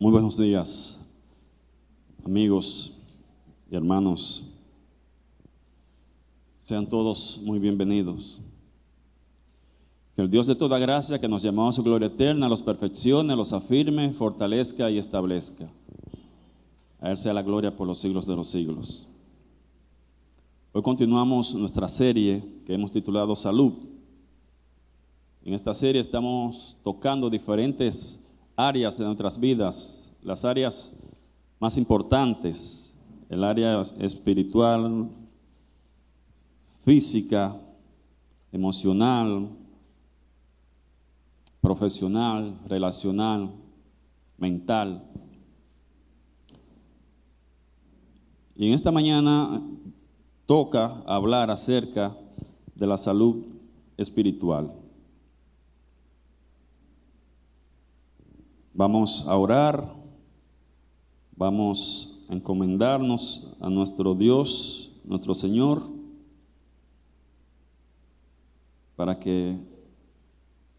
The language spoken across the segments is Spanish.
Muy buenos días, amigos y hermanos. Sean todos muy bienvenidos. Que el Dios de toda gracia, que nos llamó a su gloria eterna, los perfeccione, los afirme, fortalezca y establezca. A Él sea la gloria por los siglos de los siglos. Hoy continuamos nuestra serie que hemos titulado Salud. En esta serie estamos tocando diferentes áreas de nuestras vidas, las áreas más importantes, el área espiritual, física, emocional, profesional, relacional, mental. Y en esta mañana toca hablar acerca de la salud espiritual. Vamos a orar, vamos a encomendarnos a nuestro Dios, nuestro Señor, para que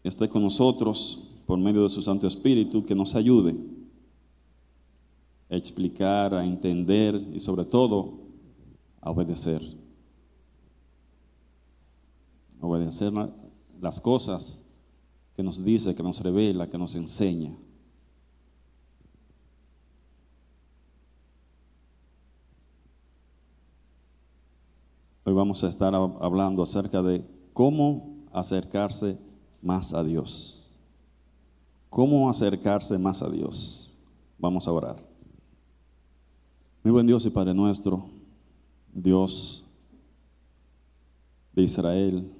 esté con nosotros por medio de su Santo Espíritu, que nos ayude a explicar, a entender y sobre todo a obedecer. Obedecer las cosas que nos dice, que nos revela, que nos enseña. Hoy vamos a estar hablando acerca de cómo acercarse más a Dios. ¿Cómo acercarse más a Dios? Vamos a orar. Muy buen Dios y Padre nuestro, Dios de Israel,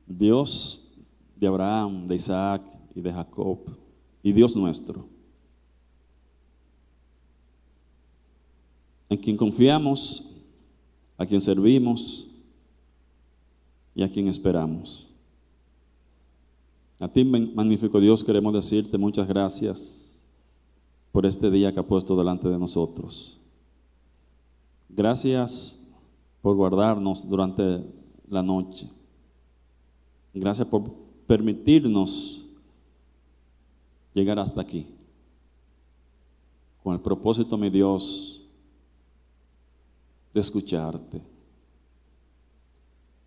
Dios de Abraham, de Isaac y de Jacob, y Dios nuestro, en quien confiamos, a quien servimos y a quien esperamos. A ti, magnífico Dios, queremos decirte muchas gracias por este día que ha puesto delante de nosotros. Gracias por guardarnos durante la noche. Gracias por permitirnos llegar hasta aquí, con el propósito, mi Dios, de escucharte,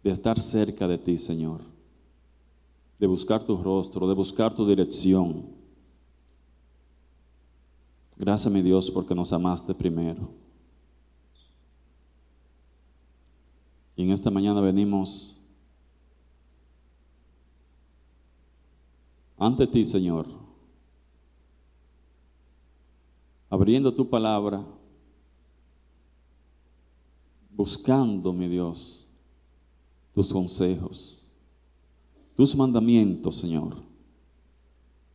de estar cerca de ti, Señor, de buscar tu rostro, de buscar tu dirección. Gracias, mi Dios, porque nos amaste primero. Y en esta mañana venimos ante ti, Señor, abriendo tu palabra, buscando, mi Dios, tus consejos, tus mandamientos, Señor,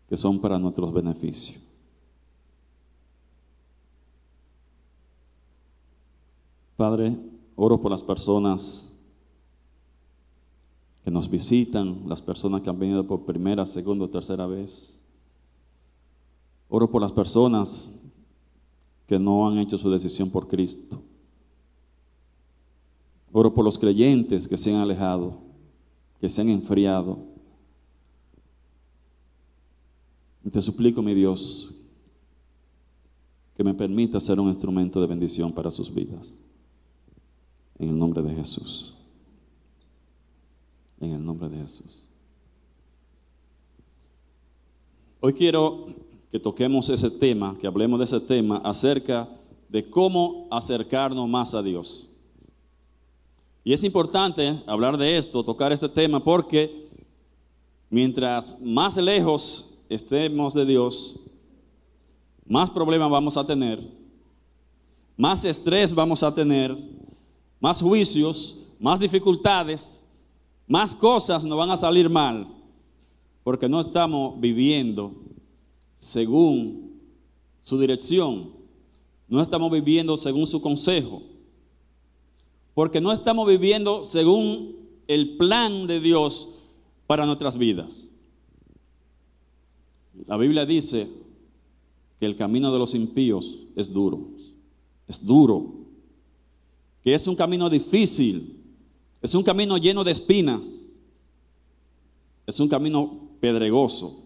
que son para nuestros beneficios. Padre, oro por las personas que nos visitan, las personas que han venido por primera, segunda o tercera vez. Oro por las personas que no han hecho su decisión por Cristo. Oro por los creyentes que se han alejado, que se han enfriado. Y te suplico, mi Dios, que me permita ser un instrumento de bendición para sus vidas. En el nombre de Jesús. En el nombre de Jesús. Hoy quiero que toquemos ese tema, que hablemos de ese tema acerca de cómo acercarnos más a Dios. Y es importante hablar de esto, tocar este tema, porque mientras más lejos estemos de Dios, más problemas vamos a tener, más estrés vamos a tener, más juicios, más dificultades, más cosas nos van a salir mal, porque no estamos viviendo según su dirección, no estamos viviendo según su consejo, porque no estamos viviendo según el plan de Dios para nuestras vidas. La Biblia dice que el camino de los impíos es duro, que es un camino difícil, es un camino lleno de espinas, es un camino pedregoso.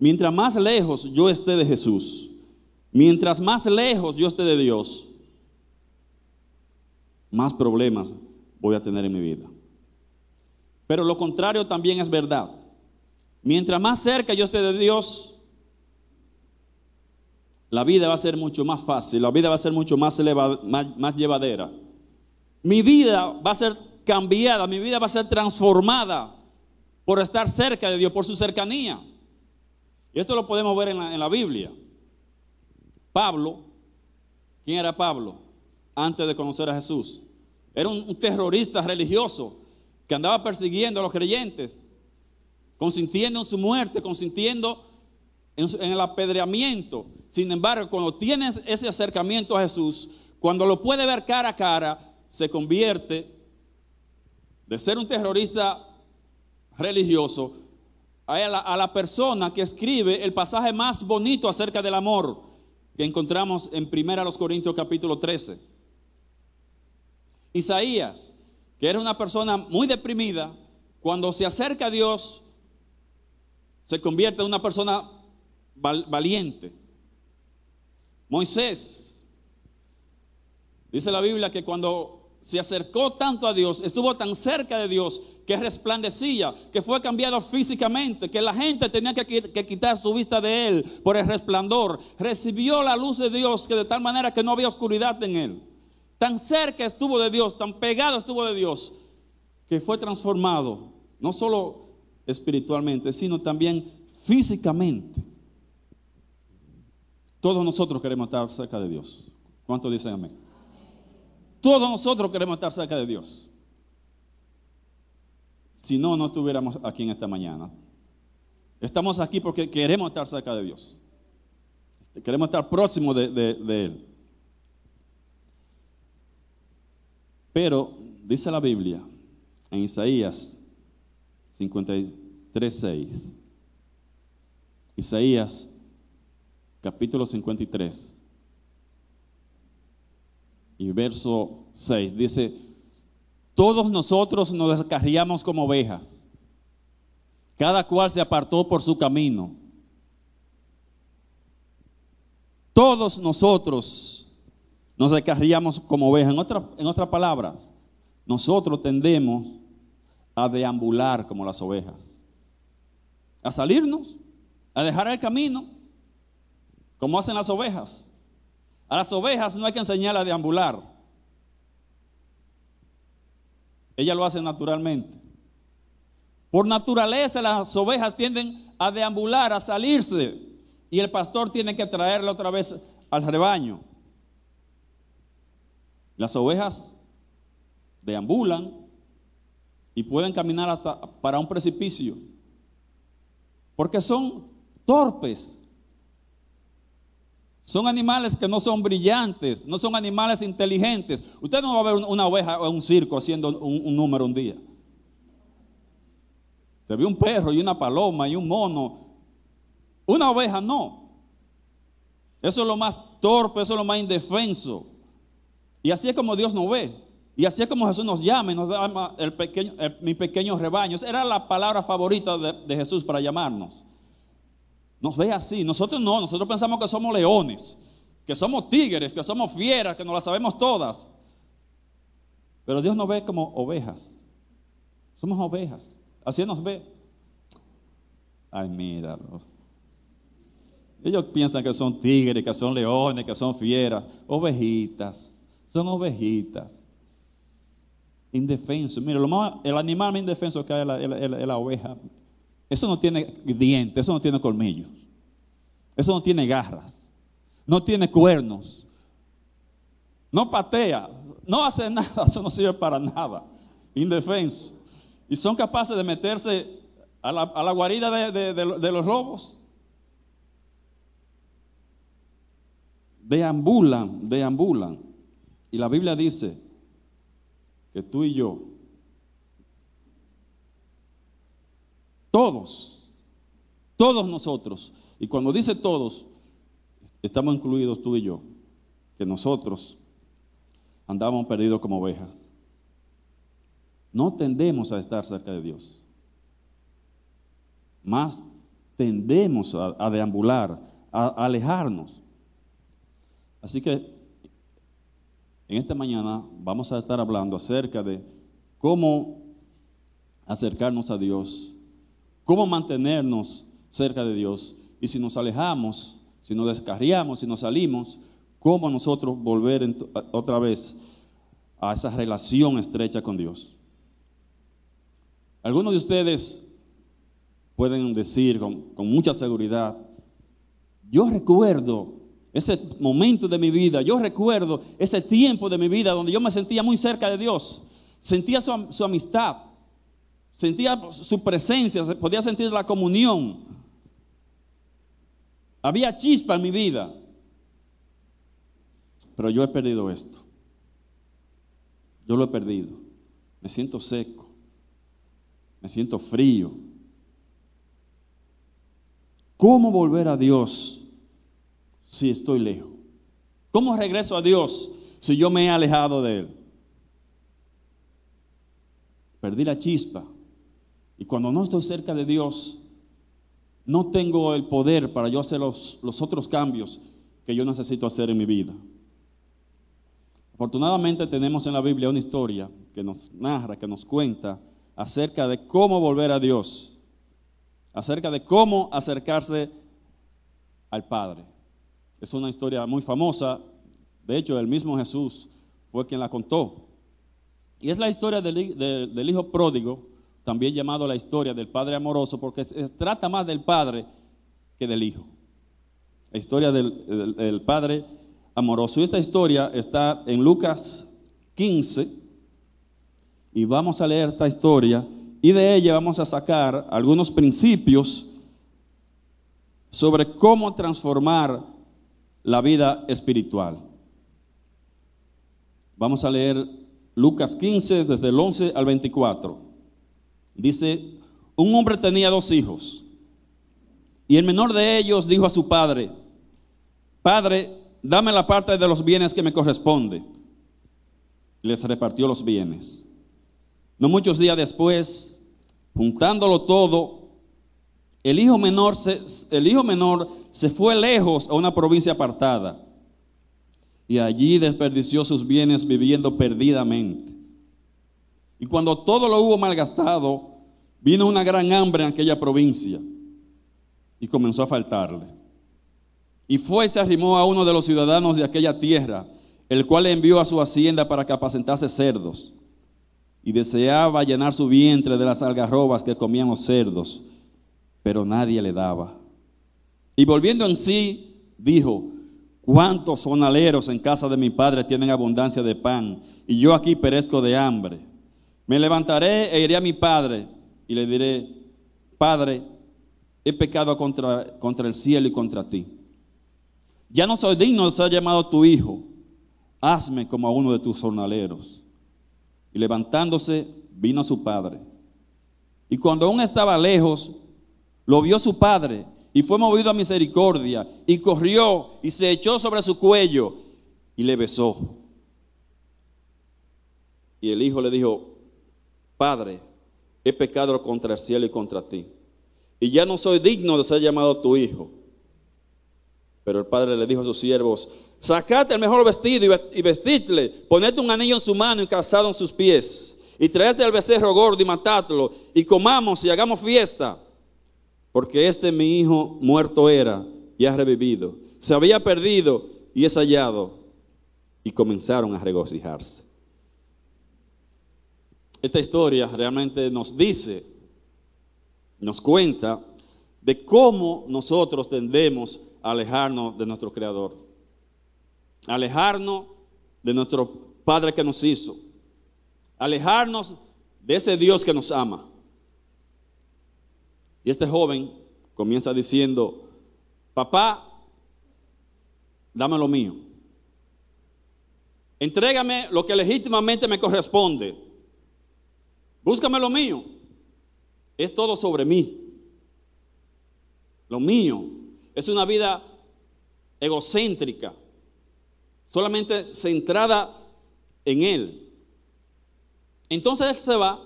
mientras más lejos yo esté de Jesús, mientras más lejos yo esté de Dios, más problemas voy a tener en mi vida. Pero lo contrario también es verdad. Mientras más cerca yo esté de Dios, la vida va a ser mucho más fácil, la vida va a ser mucho más llevadera. Mi vida va a ser cambiada, mi vida va a ser transformada por estar cerca de Dios, por su cercanía. Y esto lo podemos ver en la Biblia. Pablo, ¿quién era Pablo antes de conocer a Jesús? Era un terrorista religioso que andaba persiguiendo a los creyentes, consintiendo en su muerte, consintiendo en el apedreamiento. Sin embargo, cuando tiene ese acercamiento a Jesús, cuando lo puede ver cara a cara, se convierte de ser un terrorista religioso a la persona que escribe el pasaje más bonito acerca del amor que encontramos en 1 Corintios capítulo 13. Isaías, que era una persona muy deprimida, cuando se acerca a Dios, se convierte en una persona valiente. Moisés, dice la Biblia que cuando se acercó tanto a Dios, estuvo tan cerca de Dios, que resplandecía, que fue cambiado físicamente, que la gente tenía que quitar su vista de él por el resplandor. Recibió la luz de Dios, que de tal manera que no había oscuridad en él. Tan cerca estuvo de Dios, tan pegado estuvo de Dios, que fue transformado, no solo espiritualmente, sino también físicamente. Todos nosotros queremos estar cerca de Dios. ¿Cuántos dicen amén? Todos nosotros queremos estar cerca de Dios. Si no, no estuviéramos aquí en esta mañana. Estamos aquí porque queremos estar cerca de Dios. Queremos estar próximos de Él. Pero, dice la Biblia, en Isaías 53:6, Isaías capítulo 53 y verso 6, dice: todos nosotros nos descarriamos como ovejas, cada cual se apartó por su camino. Todos nosotros nos descarriamos como ovejas. En otras palabras, nosotros tendemos a deambular como las ovejas, a salirnos, a dejar el camino, como hacen las ovejas. A las ovejas no hay que enseñarlas a deambular. Ellas lo hacen naturalmente. Por naturaleza las ovejas tienden a deambular, a salirse, y el pastor tiene que traerla otra vez al rebaño. Las ovejas deambulan y pueden caminar hasta para un precipicio, porque son torpes. Son animales que no son brillantes, no son animales inteligentes. Usted no va a ver una oveja en un circo haciendo un número un día. Te ve un perro y una paloma y un mono. Una oveja no. Eso es lo más torpe, eso es lo más indefenso. Y así es como Dios nos ve. Y así es como Jesús nos llama y nos llama mi pequeño rebaño. Esa era la palabra favorita de Jesús para llamarnos. Nos ve así. Nosotros no, nosotros pensamos que somos leones, que somos tigres, que somos fieras, que nos las sabemos todas. Pero Dios nos ve como ovejas. Somos ovejas. Así nos ve. Ay, míralo. Ellos piensan que son tigres, que son leones, que son fieras. Ovejitas. Son ovejitas. Indefensos. Mira, el animal más indefenso que hay es la oveja. Eso no tiene dientes, eso no tiene colmillos, eso no tiene garras, no tiene cuernos, no patea, no hace nada, eso no sirve para nada, indefenso. Y son capaces de meterse a la guarida de los lobos. Deambulan. Y la Biblia dice que tú y yo, todos nosotros, y cuando dice todos, estamos incluidos tú y yo, que nosotros andamos perdidos como ovejas. No tendemos a estar cerca de Dios. Más tendemos a deambular, a alejarnos. Así que en esta mañana vamos a estar hablando acerca de cómo acercarnos a Dios, cómo mantenernos cerca de Dios, y si nos alejamos, si nos descarriamos, si nos salimos, cómo nosotros volver otra vez a esa relación estrecha con Dios. Algunos de ustedes pueden decir con mucha seguridad: yo recuerdo ese momento de mi vida, yo recuerdo ese tiempo de mi vida donde yo me sentía muy cerca de Dios, sentía su amistad, sentía su presencia, podía sentir la comunión, había chispa en mi vida. Pero yo he perdido esto, yo lo he perdido, me siento seco, me siento frío. ¿Cómo volver a Dios si estoy lejos? ¿Cómo regreso a Dios si yo me he alejado de Él? Perdí la chispa. Y cuando no estoy cerca de Dios, no tengo el poder para yo hacer los otros cambios que yo necesito hacer en mi vida. Afortunadamente tenemos en la Biblia una historia que nos narra, que nos cuenta acerca de cómo volver a Dios, acerca de cómo acercarse al Padre. Es una historia muy famosa, de hecho el mismo Jesús fue quien la contó. Y es la historia del hijo pródigo, también llamado la historia del padre amoroso, porque se trata más del padre que del hijo. La historia del padre amoroso. Y esta historia está en Lucas 15, y vamos a leer esta historia, y de ella vamos a sacar algunos principios sobre cómo transformar la vida espiritual. Vamos a leer Lucas 15, desde el 11 al 24. Dice: un hombre tenía 2 hijos, y el menor de ellos dijo a su padre: Padre, dame la parte de los bienes que me corresponde. Les repartió los bienes. No muchos días después, juntándolo todo, el hijo menor se fue lejos a una provincia apartada, y allí desperdició sus bienes viviendo perdidamente. Y cuando todo lo hubo malgastado, vino una gran hambre en aquella provincia, y comenzó a faltarle. Y fue y se arrimó a uno de los ciudadanos de aquella tierra, el cual le envió a su hacienda para que apacentase cerdos. Y deseaba llenar su vientre de las algarrobas que comían los cerdos, pero nadie le daba. Y volviendo en sí, dijo: ¿cuántos jornaleros en casa de mi padre tienen abundancia de pan, y yo aquí perezco de hambre? Me levantaré e iré a mi padre, y le diré: Padre, he pecado contra el cielo y contra ti. Ya no soy digno de ser llamado tu hijo. Hazme como a uno de tus jornaleros. Y levantándose, vino a su padre. Y cuando aún estaba lejos, lo vio su padre, y fue movido a misericordia, y corrió, y se echó sobre su cuello, y le besó. Y el hijo le dijo: Padre, he pecado contra el cielo y contra ti, y ya no soy digno de ser llamado tu hijo. Pero el padre le dijo a sus siervos: sacad el mejor vestido y vestidle, poned un anillo en su mano y calzado en sus pies, y traedse al becerro gordo y matadlo, y comamos y hagamos fiesta, porque mi hijo muerto era y ha revivido, se había perdido y es hallado. Y comenzaron a regocijarse. Esta historia realmente nos cuenta de cómo nosotros tendemos a alejarnos de nuestro Creador, alejarnos de nuestro Padre que nos hizo, alejarnos de ese Dios que nos ama. Y este joven comienza diciendo: papá, dame lo mío, entrégame lo que legítimamente me corresponde, búscame lo mío, es todo sobre mí. Lo mío es una vida egocéntrica, solamente centrada en él. Entonces él se va,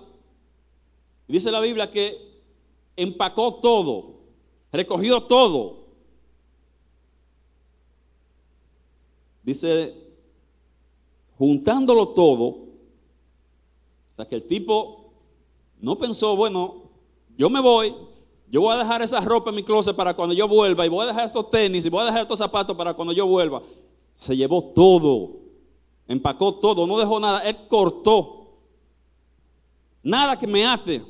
y dice la Biblia que empacó todo, recogió todo. Dice, juntándolo todo, o sea que el tipo no pensó, bueno, yo me voy, yo voy a dejar esa ropa en mi closet para cuando yo vuelva, y voy a dejar estos tenis, y voy a dejar estos zapatos para cuando yo vuelva. Se llevó todo, empacó todo, no dejó nada, él cortó. Nada que me ate.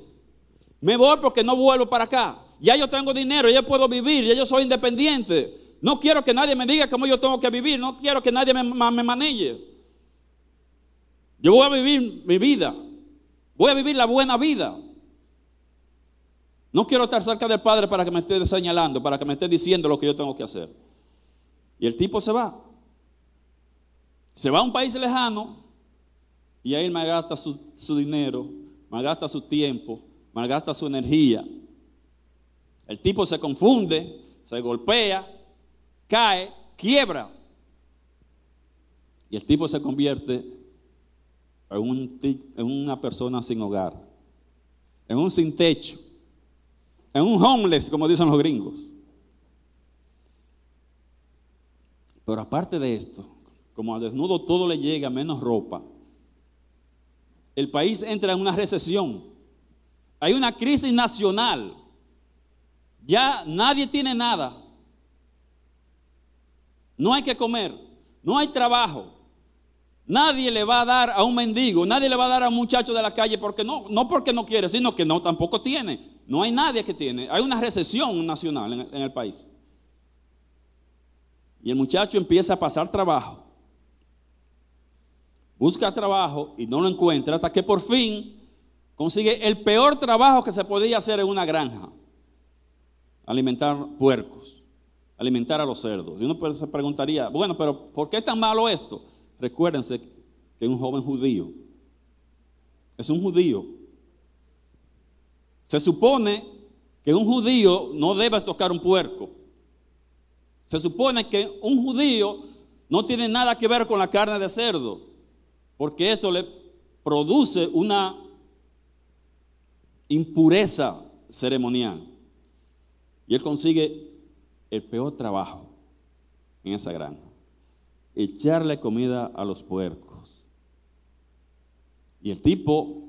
Me voy porque no vuelvo para acá. Ya yo tengo dinero, ya puedo vivir, ya yo soy independiente. No quiero que nadie me diga cómo yo tengo que vivir, no quiero que nadie me maneje. Yo voy a vivir mi vida, voy a vivir la buena vida. No quiero estar cerca del Padre para que me esté señalando, para que me esté diciendo lo que yo tengo que hacer. Y el tipo se va. Se va a un país lejano y ahí malgasta su dinero, malgasta su tiempo, malgasta su energía. El tipo se confunde, se golpea, cae, quiebra. Y el tipo se convierte en una persona sin hogar, en un sin techo, en un homeless, como dicen los gringos. Pero aparte de esto, como al desnudo todo le llega menos ropa, el país entra en una recesión. Hay una crisis nacional. Ya nadie tiene nada. No hay que comer, no hay trabajo. Nadie le va a dar a un mendigo, nadie le va a dar a un muchacho de la calle porque no porque no quiere, sino que no tampoco tiene. No hay nadie que tiene. Hay una recesión nacional en el país. Y el muchacho empieza a pasar trabajo. Busca trabajo y no lo encuentra hasta que por fin consigue el peor trabajo que se podía hacer en una granja. Alimentar puercos, alimentar a los cerdos. Y uno se preguntaría, bueno, pero ¿por qué es tan malo esto? Recuérdense que es un joven judío. Es un judío. Se supone que un judío no debe tocar un puerco. Se supone que un judío no tiene nada que ver con la carne de cerdo, porque esto le produce una impureza ceremonial. Y él consigue el peor trabajo en esa granja: echarle comida a los puercos. Y el tipo,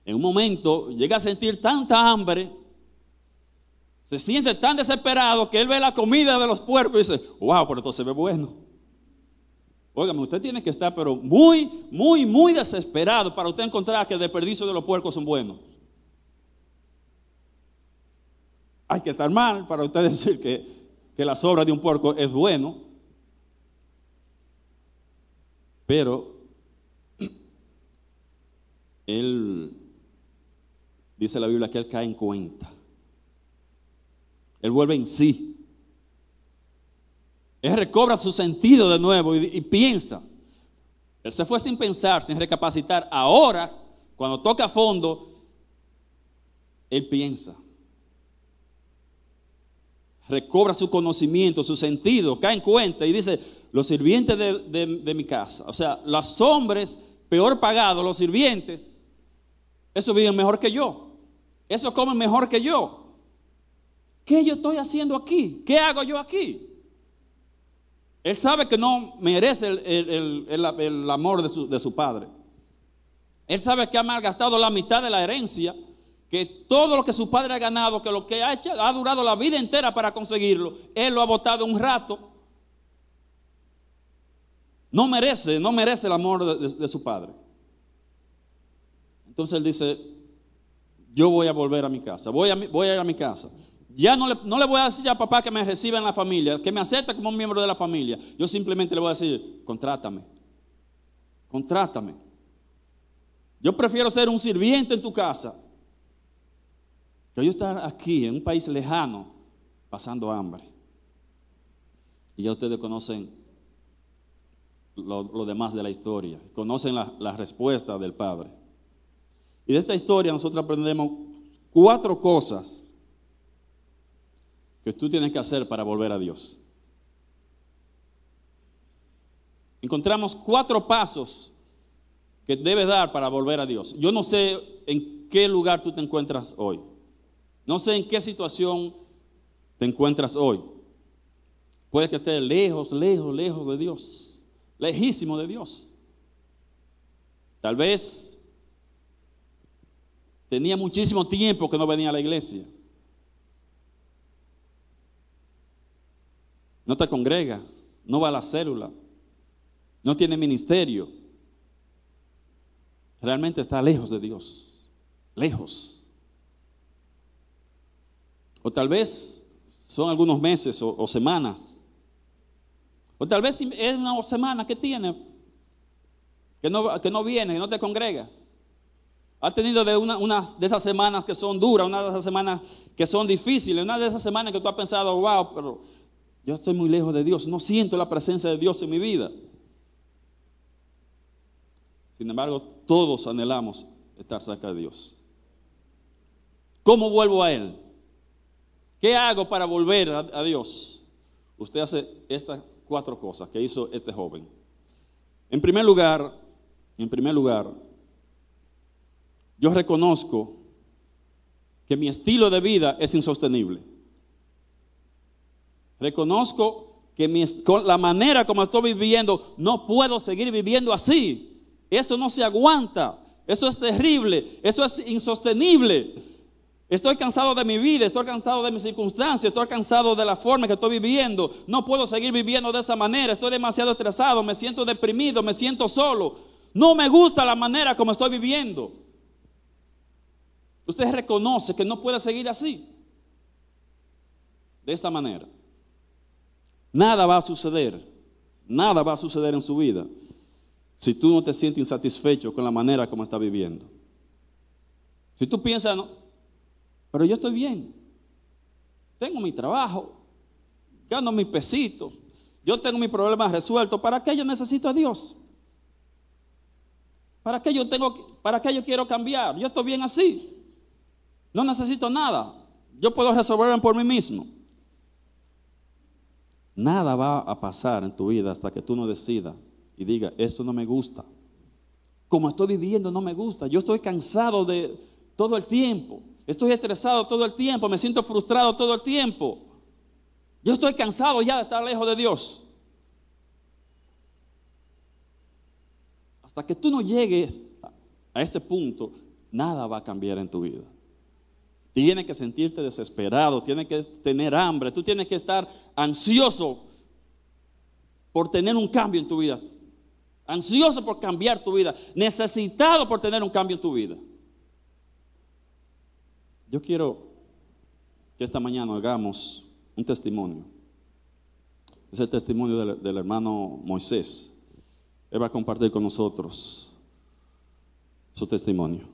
en un momento, llega a sentir tanta hambre, se siente tan desesperado que él ve la comida de los puercos y dice, wow, pero esto se ve bueno. Óigame, usted tiene que estar pero muy desesperado para usted encontrar que el desperdicio de los puercos son buenos. Hay que estar mal para usted decir que la sobra de un puerco es bueno. Pero él, dice la Biblia, que él cae en cuenta. Él vuelve en sí. Él recobra su sentido de nuevo y piensa. Él se fue sin pensar, sin recapacitar. Ahora, cuando toca a fondo, él piensa. Recobra su conocimiento, su sentido, cae en cuenta y dice, los sirvientes de mi casa, o sea, los hombres peor pagados, los sirvientes, esos viven mejor que yo, esos comen mejor que yo. ¿Qué yo estoy haciendo aquí? ¿Qué hago yo aquí? Él sabe que no merece el amor de su padre. Él sabe que ha malgastado la mitad de la herencia, que todo lo que su padre ha ganado, que lo que ha durado la vida entera para conseguirlo, él lo ha botado un rato. No merece el amor de su padre. Entonces él dice, yo voy a volver a mi casa, voy a ir a mi casa. Ya no le voy a decir a papá que me reciba en la familia, que me acepte como un miembro de la familia. Yo simplemente le voy a decir, contrátame. Yo prefiero ser un sirviente en tu casa que yo estar aquí en un país lejano pasando hambre. Y ya ustedes conocen lo demás de la historia, conocen la respuesta del padre. Y de esta historia nosotros aprendemos 4 cosas que tú tienes que hacer para volver a Dios. Encontramos 4 pasos que debes dar para volver a Dios. Yo no sé en qué lugar tú te encuentras hoy. No sé en qué situación te encuentras hoy. Puede que estés lejos, lejos, lejos de Dios, lejísimo de Dios. Tal vez tenía muchísimo tiempo que no venía a la iglesia. No te congrega, no va a la célula, no tiene ministerio. Realmente está lejos de Dios, lejos. O tal vez son algunos meses o semanas. O tal vez es una semana que tiene, que no viene, que no te congrega. Has tenido una de esas semanas que son duras, una de esas semanas que son difíciles, una de esas semanas que tú has pensado, wow, pero yo estoy muy lejos de Dios, no siento la presencia de Dios en mi vida. Sin embargo, todos anhelamos estar cerca de Dios. ¿Cómo vuelvo a Él? ¿Qué hago para volver a Dios? Usted hace estas 4 cosas que hizo este joven. En primer lugar, yo reconozco que mi estilo de vida es insostenible. Reconozco que con la manera como estoy viviendo, no puedo seguir viviendo así. Eso no se aguanta, eso es terrible, eso es insostenible. Estoy cansado de mi vida, estoy cansado de mis circunstancias, estoy cansado de la forma que estoy viviendo. No puedo seguir viviendo de esa manera, estoy demasiado estresado, me siento deprimido, me siento solo. No me gusta la manera como estoy viviendo. Usted reconoce que no puede seguir así, de esta manera. Nada va a suceder en su vida si tú no te sientes insatisfecho con la manera como está viviendo. Si tú piensas, no, pero yo estoy bien, tengo mi trabajo, gano mis pesitos, yo tengo mis problemas resueltos, ¿para qué yo necesito a Dios? ¿Para qué yo quiero cambiar? Yo estoy bien así, no necesito nada, yo puedo resolverlo por mí mismo. Nada va a pasar en tu vida hasta que tú no decidas y digas, esto no me gusta. Como estoy viviendo no me gusta. Yo estoy cansado de todo el tiempo. Estoy estresado todo el tiempo. Me siento frustrado todo el tiempo. Yo estoy cansado ya de estar lejos de Dios. Hasta que tú no llegues a ese punto, nada va a cambiar en tu vida. Tienes que sentirte desesperado, tienes que tener hambre, tú tienes que estar ansioso por tener un cambio en tu vida, ansioso por cambiar tu vida, necesitado por tener un cambio en tu vida. Yo quiero que esta mañana hagamos un testimonio. Es el testimonio del hermano Moisés. Él va a compartir con nosotros su testimonio.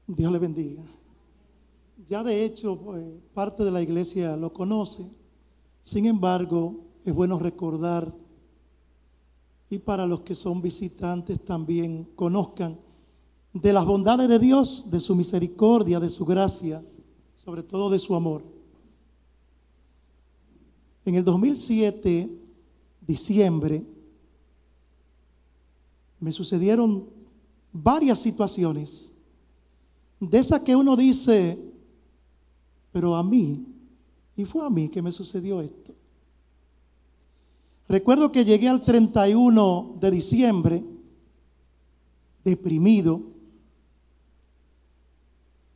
Dios le bendiga. Ya de hecho, parte de la iglesia lo conoce. Sin embargo, es bueno recordar, y para los que son visitantes también conozcan de las bondades de Dios, de su misericordia, de su gracia, sobre todo de su amor. En el 2007, diciembre, me sucedieron varias situaciones, de esas que uno dice, pero a mí, y fue a mí que me sucedió esto. Recuerdo que llegué al 31 de diciembre, deprimido,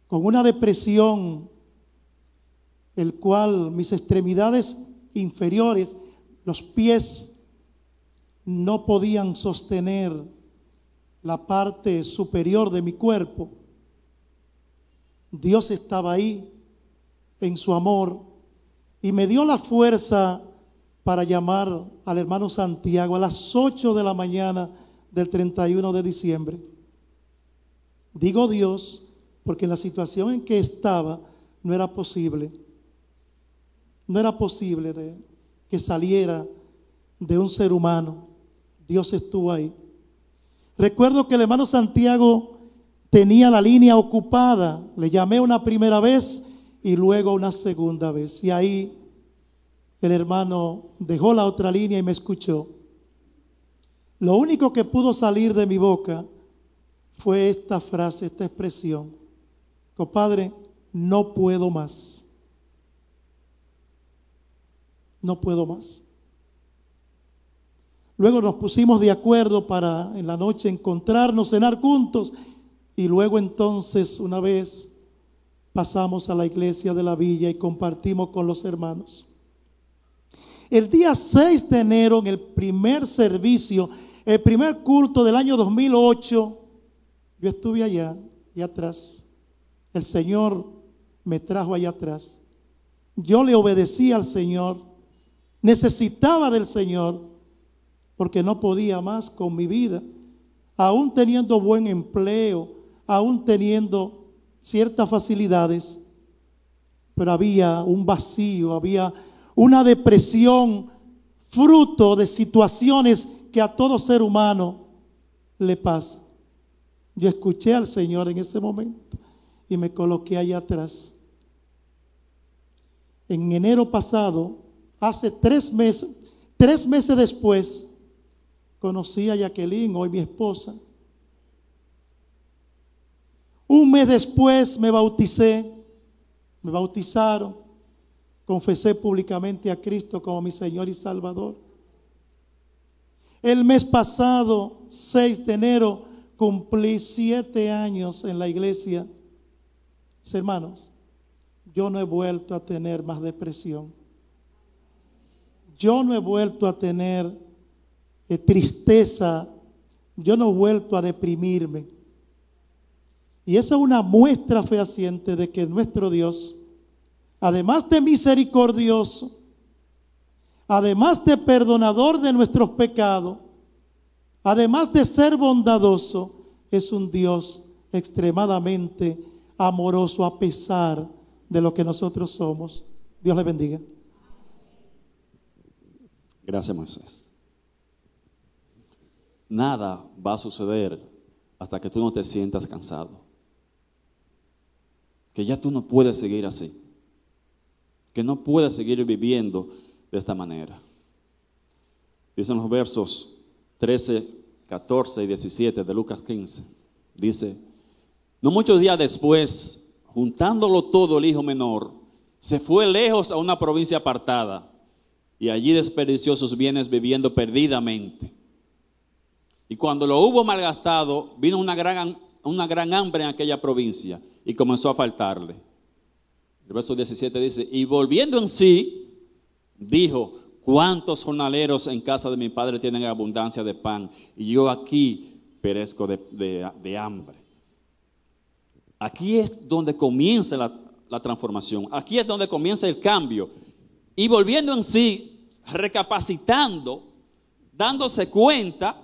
con una depresión, el cual mis extremidades inferiores, los pies, no podían sostener la parte superior de mi cuerpo. Dios estaba ahí en su amor y me dio la fuerza para llamar al hermano Santiago a las 8 de la mañana del 31 de diciembre. Digo Dios porque en la situación en que estaba no era posible que saliera de un ser humano. Dios estuvo ahí. Recuerdo que el hermano Santiago tenía la línea ocupada. Le llamé una primera vez y luego una segunda vez. Y ahí el hermano dejó la otra línea y me escuchó. Lo único que pudo salir de mi boca fue esta frase, esta expresión: compadre, no puedo más. No puedo más. Luego nos pusimos de acuerdo para en la noche encontrarnos, cenar juntos, y luego entonces una vez pasamos a la iglesia de la villa y compartimos con los hermanos. El día 6 de enero, en el primer servicio, el primer culto del año 2008, yo estuve allá atrás. El Señor me trajo allá atrás. Yo le obedecí al Señor, necesitaba del Señor, porque no podía más con mi vida, aún teniendo buen empleo, aún teniendo ciertas facilidades, pero había un vacío, había una depresión, fruto de situaciones que a todo ser humano le pasa. Yo escuché al Señor en ese momento y me coloqué allá atrás. En enero pasado, hace 3 meses después, conocí a Jacqueline, hoy mi esposa. Un mes después me bautizaron, confesé públicamente a Cristo como mi Señor y Salvador. El mes pasado, 6 de enero, cumplí 7 años en la iglesia. Mis hermanos, yo no he vuelto a tener más depresión. Yo no he vuelto a tener tristeza. Yo no he vuelto a deprimirme. Y eso es una muestra fehaciente de que nuestro Dios, además de misericordioso, además de perdonador de nuestros pecados, además de ser bondadoso, es un Dios extremadamente amoroso a pesar de lo que nosotros somos. Dios le bendiga. Gracias, Moisés. Nada va a suceder hasta que tú no te sientas cansado. Que ya tú no puedes seguir así. Que no puedes seguir viviendo de esta manera. Dicen los versos 13, 14 y 17 de Lucas 15. Dice: no muchos días después, juntándolo todo, el hijo menor se fue lejos a una provincia apartada y allí desperdició sus bienes viviendo perdidamente. Y cuando lo hubo malgastado, vino una gran hambre en aquella provincia y comenzó a faltarle. El verso 17 dice: y volviendo en sí, dijo: ¿cuántos jornaleros en casa de mi padre tienen abundancia de pan? Y yo aquí perezco de hambre. Aquí es donde comienza la transformación. Aquí es donde comienza el cambio. Y volviendo en sí, recapacitando, dándose cuenta,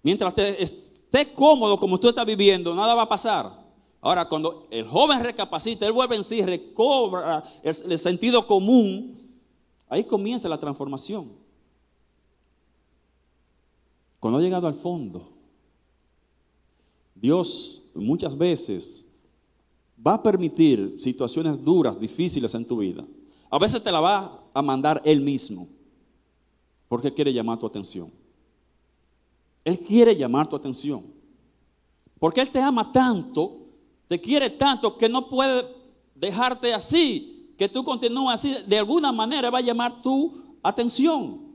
mientras esté cómodo como tú estás viviendo, nada va a pasar. Ahora, cuando el joven recapacita, él vuelve en sí, recobra el sentido común, ahí comienza la transformación. Cuando ha llegado al fondo, Dios muchas veces va a permitir situaciones duras, difíciles en tu vida. A veces te la va a mandar Él mismo, porque quiere llamar tu atención. Él quiere llamar tu atención, porque Él te ama tanto, te quiere tanto que no puede dejarte así, que tú continúes así. De alguna manera va a llamar tu atención.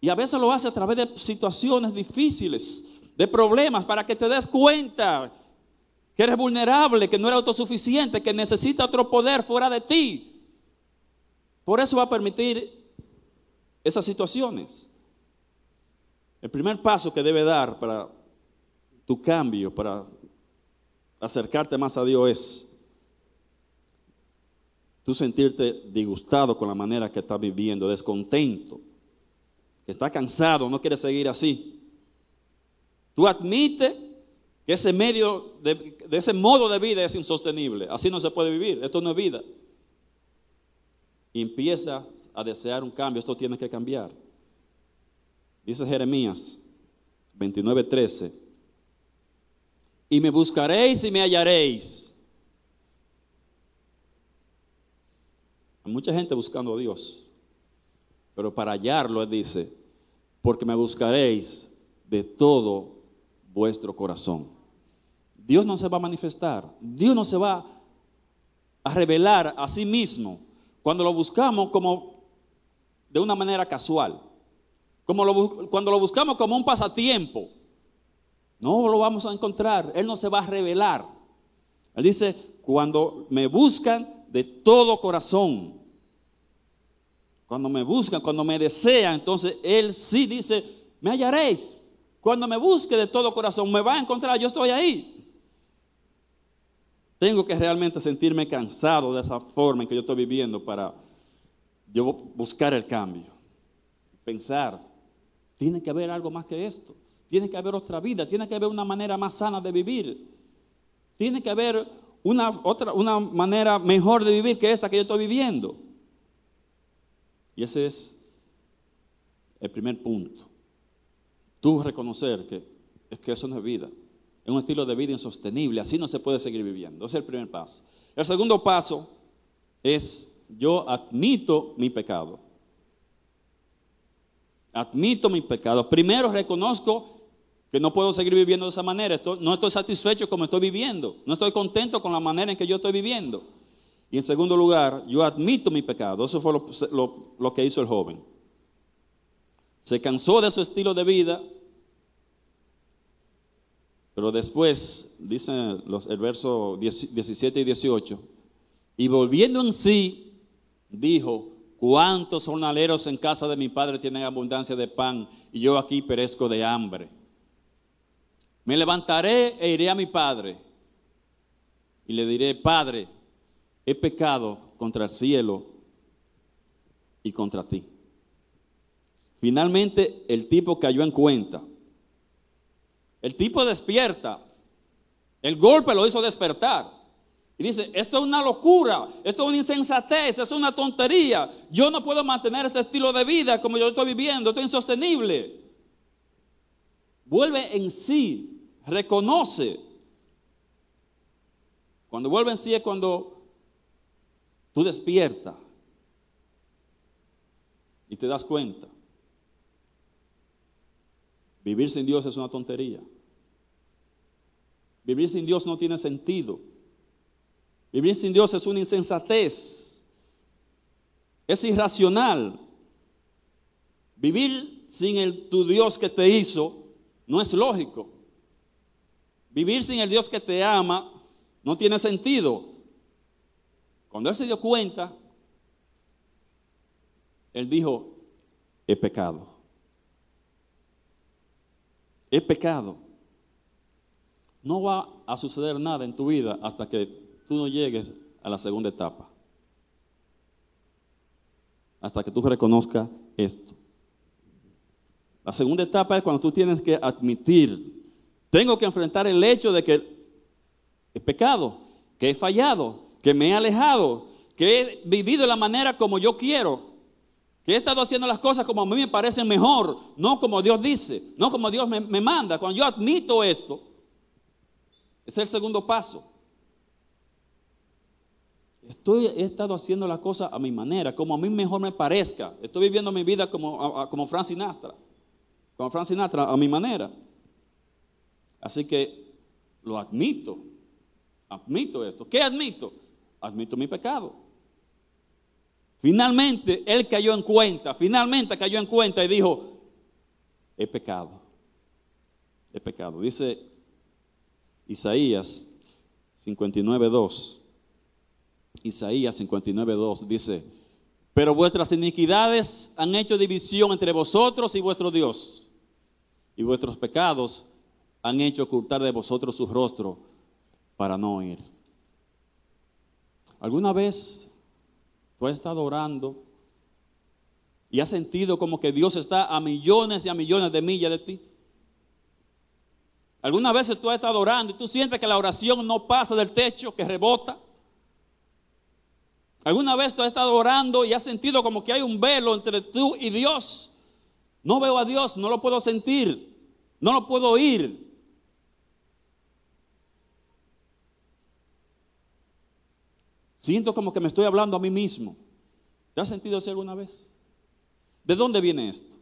Y a veces lo hace a través de situaciones difíciles, de problemas, para que te des cuenta que eres vulnerable, que no eres autosuficiente, que necesitas otro poder fuera de ti. Por eso va a permitir esas situaciones. El primer paso que debe dar para tu cambio, para acercarte más a Dios, es tú sentirte disgustado con la manera que estás viviendo, descontento, que estás cansado, no quieres seguir así. Tú admites que ese medio de ese modo de vida es insostenible. Así no se puede vivir. Esto no es vida. Y empieza a desear un cambio. Esto tiene que cambiar. Dice Jeremías 29:13. Y me buscaréis y me hallaréis. Hay mucha gente buscando a Dios. Pero para hallarlo, Él dice: porque me buscaréis de todo vuestro corazón. Dios no se va a manifestar, Dios no se va a revelar a sí mismo cuando lo buscamos como de una manera casual, cuando lo buscamos como un pasatiempo. No lo vamos a encontrar, Él no se va a revelar. Él dice, cuando me buscan de todo corazón, cuando me buscan, cuando me desean, entonces Él sí dice, me hallaréis. Cuando me busque de todo corazón, me va a encontrar, yo estoy ahí. Tengo que realmente sentirme cansado de esa forma en que yo estoy viviendo para yo buscar el cambio. Pensar, tiene que haber algo más que esto. Tiene que haber otra vida, tiene que haber una manera más sana de vivir. Tiene que haber una manera mejor de vivir que esta que yo estoy viviendo. Y ese es el primer punto. Tú reconocer que eso no es vida. Es un estilo de vida insostenible, así no se puede seguir viviendo. Ese es el primer paso. El segundo paso es, yo admito mi pecado. Admito mi pecado. Primero reconozco que no puedo seguir viviendo de esa manera. No estoy satisfecho como estoy viviendo. No estoy contento con la manera en que yo estoy viviendo. Y en segundo lugar, yo admito mi pecado. Eso fue lo que hizo el joven. Se cansó de su estilo de vida. Pero después, dice el verso 17 y 18, y volviendo en sí, dijo, ¿cuántos jornaleros en casa de mi padre tienen abundancia de pan y yo aquí perezco de hambre? Me levantaré e iré a mi padre y le diré, Padre, he pecado contra el cielo y contra ti. Finalmente el tipo cayó en cuenta. El tipo despierta. El golpe lo hizo despertar. Y dice, esto es una locura, esto es una insensatez, esto es una tontería. Yo no puedo mantener este estilo de vida como yo estoy viviendo, esto es insostenible. Vuelve en sí. Reconoce. Cuando vuelve en sí es cuando tú despiertas y te das cuenta. Vivir sin Dios es una tontería. Vivir sin Dios no tiene sentido. Vivir sin Dios es una insensatez. Es irracional. Vivir sin tu Dios que te hizo no es lógico. Vivir sin el Dios que te ama no tiene sentido. Cuando él se dio cuenta, él dijo, he pecado. He pecado. No va a suceder nada en tu vida hasta que tú no llegues a la segunda etapa. Hasta que tú reconozcas esto. La segunda etapa es cuando tú tienes que admitir, tengo que enfrentar el hecho de que he pecado, que he fallado, que me he alejado, que he vivido de la manera como yo quiero, que he estado haciendo las cosas como a mí me parecen mejor, no como Dios dice, no como Dios me manda. Cuando yo admito esto, ese es el segundo paso. He estado haciendo las cosas a mi manera, como a mí mejor me parezca. Estoy viviendo mi vida como Frank Sinatra, a mi manera. Así que lo admito. Admito esto. ¿Qué admito? Admito mi pecado. Finalmente él cayó en cuenta, y dijo, he pecado. He pecado. Dice Isaías 59:2. Isaías 59:2 dice, pero vuestras iniquidades han hecho división entre vosotros y vuestro Dios, y vuestros pecados han hecho ocultar de vosotros su rostro para no oír. ¿Alguna vez tú has estado orando y has sentido como que Dios está a millones y a millones de millas de ti? ¿Alguna vez tú has estado orando y tú sientes que la oración no pasa del techo, que rebota? ¿Alguna vez tú has estado orando y has sentido como que hay un velo entre tú y Dios? No veo a Dios, no lo puedo sentir, no lo puedo oír. Siento como que me estoy hablando a mí mismo. ¿Te has sentido así alguna vez? ¿De dónde viene esto?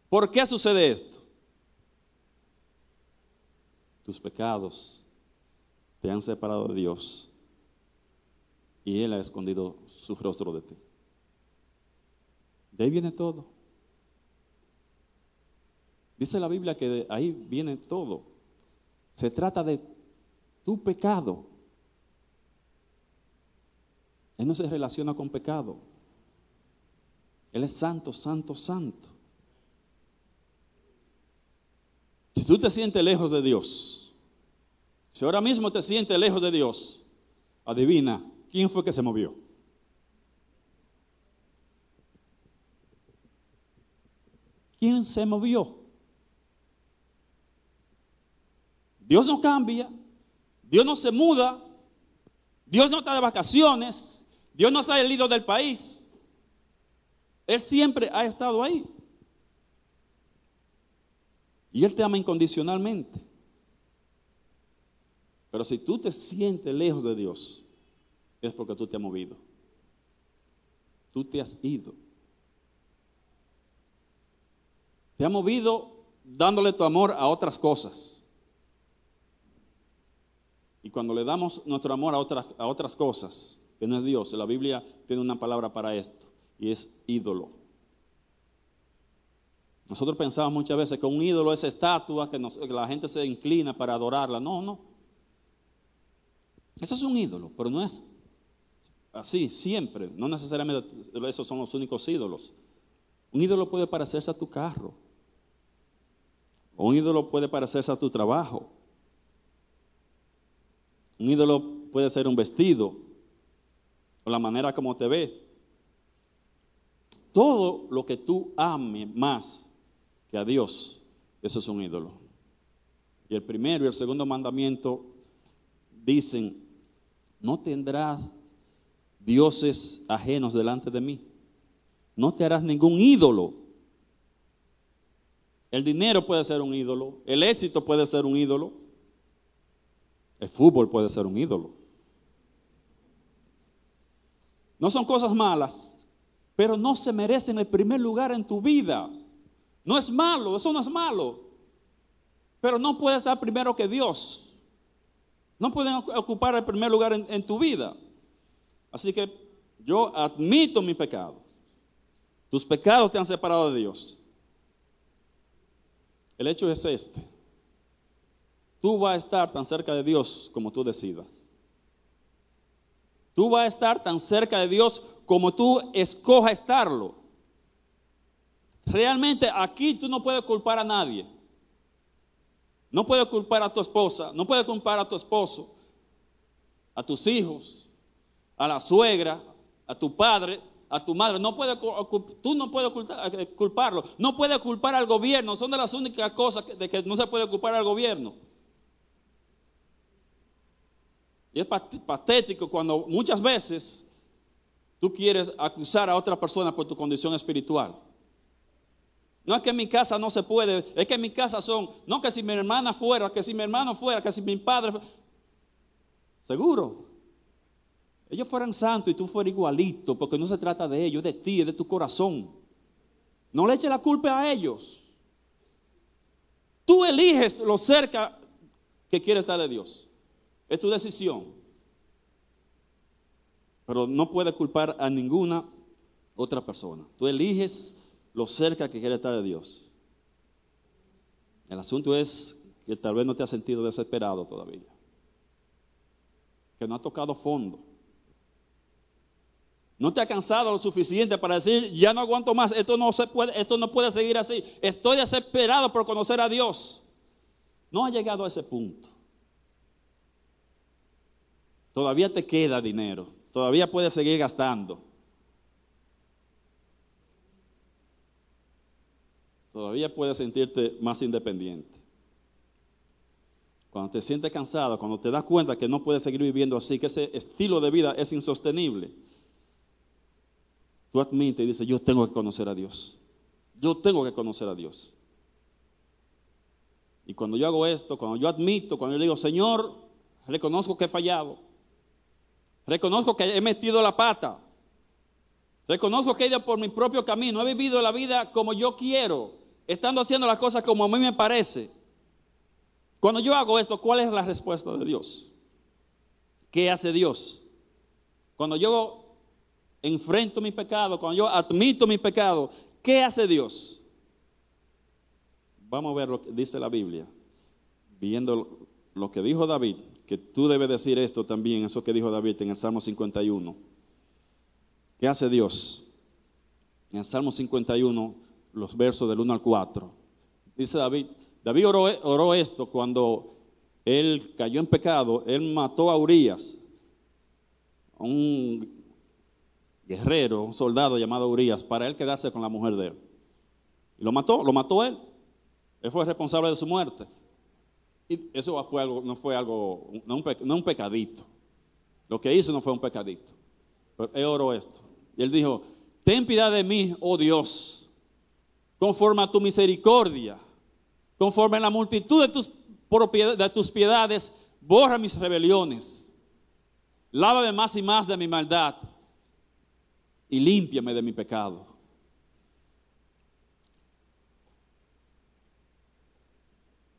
¿Por qué sucede esto? Tus pecados te han separado de Dios y Él ha escondido su rostro de ti. De ahí viene todo. Dice la Biblia que de ahí viene todo. Se trata de tu pecado. Él no se relaciona con pecado. Él es santo, santo, santo. Si tú te sientes lejos de Dios, si ahora mismo te sientes lejos de Dios, adivina, ¿quién fue que se movió? ¿Quién se movió? Dios no cambia, Dios no se muda, Dios no está de vacaciones, Dios no se ha salido del país. Él siempre ha estado ahí. Y Él te ama incondicionalmente. Pero si tú te sientes lejos de Dios, es porque tú te has movido. Tú te has ido. Te has movido dándole tu amor a otras cosas. Y cuando le damos nuestro amor a otras cosas, que no es Dios, la Biblia tiene una palabra para esto, y es ídolo. Nosotros pensamos muchas veces que un ídolo es estatua, que la gente se inclina para adorarla. No, no. Eso es un ídolo, pero no es así siempre. No necesariamente esos son los únicos ídolos. Un ídolo puede parecerse a tu carro. O un ídolo puede parecerse a tu trabajo. Un ídolo puede ser un vestido o la manera como te ves. Todo lo que tú ames más que a Dios, eso es un ídolo. Y el primero y el segundo mandamiento dicen, no tendrás dioses ajenos delante de mí. No te harás ningún ídolo. El dinero puede ser un ídolo, el éxito puede ser un ídolo, el fútbol puede ser un ídolo. No son cosas malas, pero no se merecen el primer lugar en tu vida. No es malo, eso no es malo, pero no puede estar primero que Dios. No pueden ocupar el primer lugar en tu vida. Así que yo admito mi pecado. Tus pecados te han separado de Dios. El hecho es este. Tú vas a estar tan cerca de Dios como tú decidas. Tú vas a estar tan cerca de Dios como tú escojas estarlo. Realmente aquí tú no puedes culpar a nadie. No puedes culpar a tu esposa, no puedes culpar a tu esposo, a tus hijos, a la suegra, a tu padre, a tu madre. Tú no puedes culparlo. No puedes culpar al gobierno. Son de las únicas cosas de que no se puede culpar al gobierno. Y es patético cuando muchas veces tú quieres acusar a otra persona por tu condición espiritual. No es que en mi casa no se puede, es que en mi casa no que si mi hermana fuera, que si mi hermano fuera, que si mi padre fuera. Seguro. Ellos fueran santos y tú fueras igualito, porque no se trata de ellos, es de ti, es de tu corazón. No le eches la culpa a ellos. Tú eliges lo cerca que quieres estar de Dios. Es tu decisión. Pero no puedes culpar a ninguna otra persona. Tú eliges lo cerca que quieres estar de Dios. El asunto es que tal vez no te has sentido desesperado todavía. Que no has tocado fondo. No te has cansado lo suficiente para decir, ya no aguanto más, esto no puede seguir así. Estoy desesperado por conocer a Dios. No has llegado a ese punto. Todavía te queda dinero, todavía puedes seguir gastando. Todavía puedes sentirte más independiente. Cuando te sientes cansado, cuando te das cuenta que no puedes seguir viviendo así, que ese estilo de vida es insostenible, tú admites y dices, yo tengo que conocer a Dios. Yo tengo que conocer a Dios. Y cuando yo hago esto, cuando yo admito, cuando yo digo, Señor, reconozco que he fallado. Reconozco que he metido la pata. Reconozco que he ido por mi propio camino. He vivido la vida como yo quiero, estando haciendo las cosas como a mí me parece. Cuando yo hago esto, ¿cuál es la respuesta de Dios? ¿Qué hace Dios? Cuando yo enfrento mi pecado, cuando yo admito mi pecado, ¿qué hace Dios? Vamos a ver lo que dice la Biblia, viendo lo que dijo David, que tú debes decir esto también, eso que dijo David en el Salmo 51. ¿Qué hace Dios? En el Salmo 51, los versos del 1 al 4. Dice David oró esto cuando él cayó en pecado, él mató a Urías, un guerrero, un soldado llamado Urías, para él quedarse con la mujer de él. Y lo mató él. Él fue responsable de su muerte. Y eso fue algo, no un pecadito. Lo que hizo no fue un pecadito. Pero él oró esto. Y él dijo, ten piedad de mí, oh Dios, conforme a tu misericordia, conforme a la multitud de tus piedades, borra mis rebeliones. Lávame más y más de mi maldad y límpiame de mi pecado.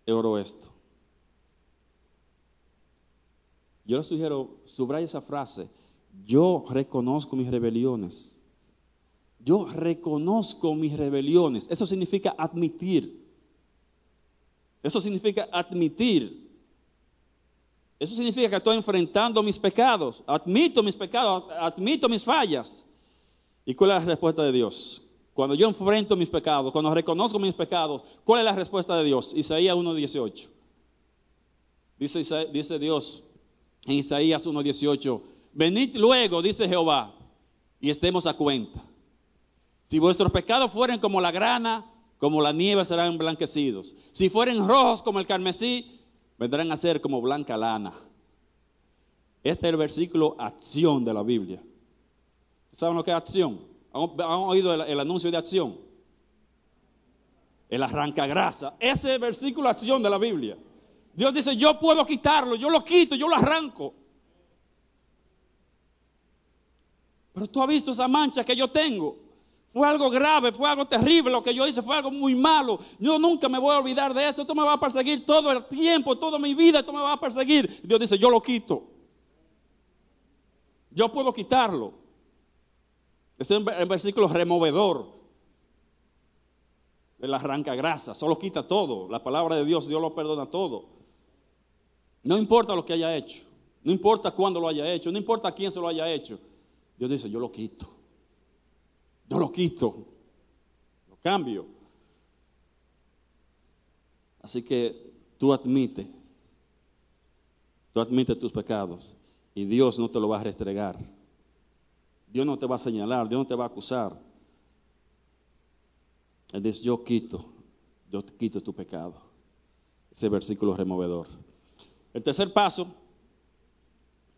Él oró esto. Yo le sugiero, subraya esa frase. Yo reconozco mis rebeliones. Yo reconozco mis rebeliones. Eso significa admitir. Eso significa admitir. Eso significa que estoy enfrentando mis pecados. Admito mis pecados, admito mis fallas. ¿Y cuál es la respuesta de Dios? Cuando yo enfrento mis pecados, cuando reconozco mis pecados, ¿cuál es la respuesta de Dios? Isaías 1:18. Dice Dios en Isaías 1:18, venid luego, dice Jehová, y estemos a cuenta. Si vuestros pecados fueren como la grana, como la nieve serán emblanquecidos. Si fueren rojos como el carmesí, vendrán a ser como blanca lana. Este es el versículo acción de la Biblia. ¿Saben lo que es acción? ¿Han oído el anuncio de acción? El arrancagrasa. Ese es el versículo acción de la Biblia. Dios dice, yo puedo quitarlo, yo lo quito, yo lo arranco. Pero tú has visto esa mancha que yo tengo. Fue algo grave, fue algo terrible lo que yo hice, fue algo muy malo. Yo nunca me voy a olvidar de esto. Esto me va a perseguir todo el tiempo, toda mi vida, esto me va a perseguir. Dios dice, yo lo quito. Yo puedo quitarlo. Ese es el versículo removedor. El arrancagrasa, solo quita todo. La palabra de Dios, Dios lo perdona todo. No importa lo que haya hecho, no importa cuándo lo haya hecho, no importa quién se lo haya hecho. Dios dice, yo lo quito. Yo lo quito, lo cambio. Así que tú admite tus pecados y Dios no te lo va a restregar. Dios no te va a señalar, Dios no te va a acusar. Él dice, yo quito tu pecado. Ese versículo removedor. El tercer paso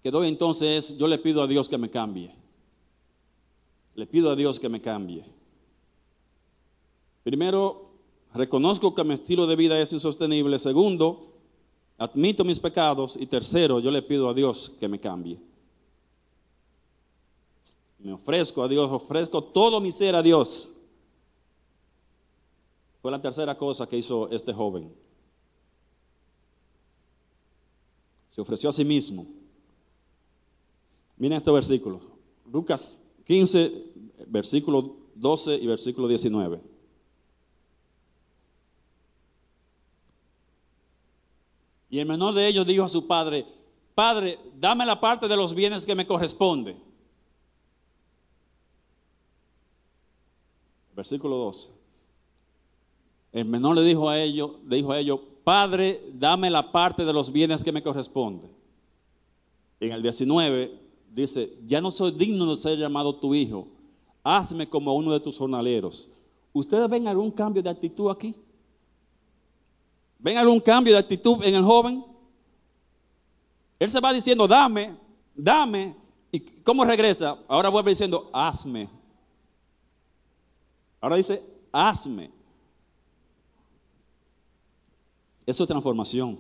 que doy entonces es, yo le pido a Dios que me cambie. Le pido a Dios que me cambie. Primero, reconozco que mi estilo de vida es insostenible. Segundo, admito mis pecados. Y tercero, yo le pido a Dios que me cambie. Me ofrezco a Dios, ofrezco todo mi ser a Dios. Fue la tercera cosa que hizo este joven. Se ofreció a sí mismo. Miren este versículo. Lucas 15, versículo 12 y versículo 19. Y el menor de ellos dijo a su padre, Padre, dame la parte de los bienes que me corresponde. Versículo 12. El menor le dijo a ellos, Padre, dame la parte de los bienes que me corresponde. En el 19 dice, ya no soy digno de ser llamado tu hijo, hazme como uno de tus jornaleros. ¿Ustedes ven algún cambio de actitud aquí? ¿Ven algún cambio de actitud en el joven? Él se va diciendo, dame. ¿Y cómo regresa? Ahora vuelve diciendo, hazme. Ahora dice, hazme. Eso es transformación.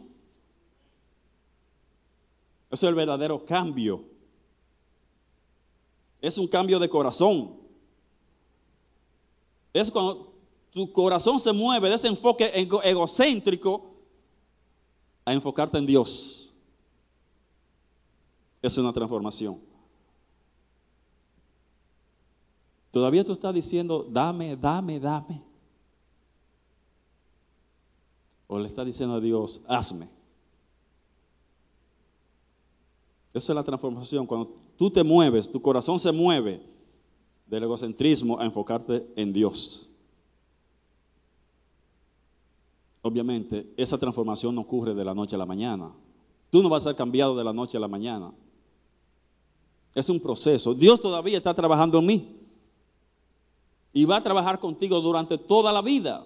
Eso es el verdadero cambio. Es un cambio de corazón. Es cuando tu corazón se mueve de ese enfoque egocéntrico a enfocarte en Dios. es una transformación. Todavía tú estás diciendo, dame, dame, dame. O le estás diciendo a Dios, hazme. Esa es la transformación. Cuando tú te mueves, tu corazón se mueve del egocentrismo a enfocarte en Dios. Obviamente, esa transformación no ocurre de la noche a la mañana. Tú no vas a ser cambiado de la noche a la mañana. Es un proceso. Dios todavía está trabajando en mí. Y va a trabajar contigo durante toda la vida.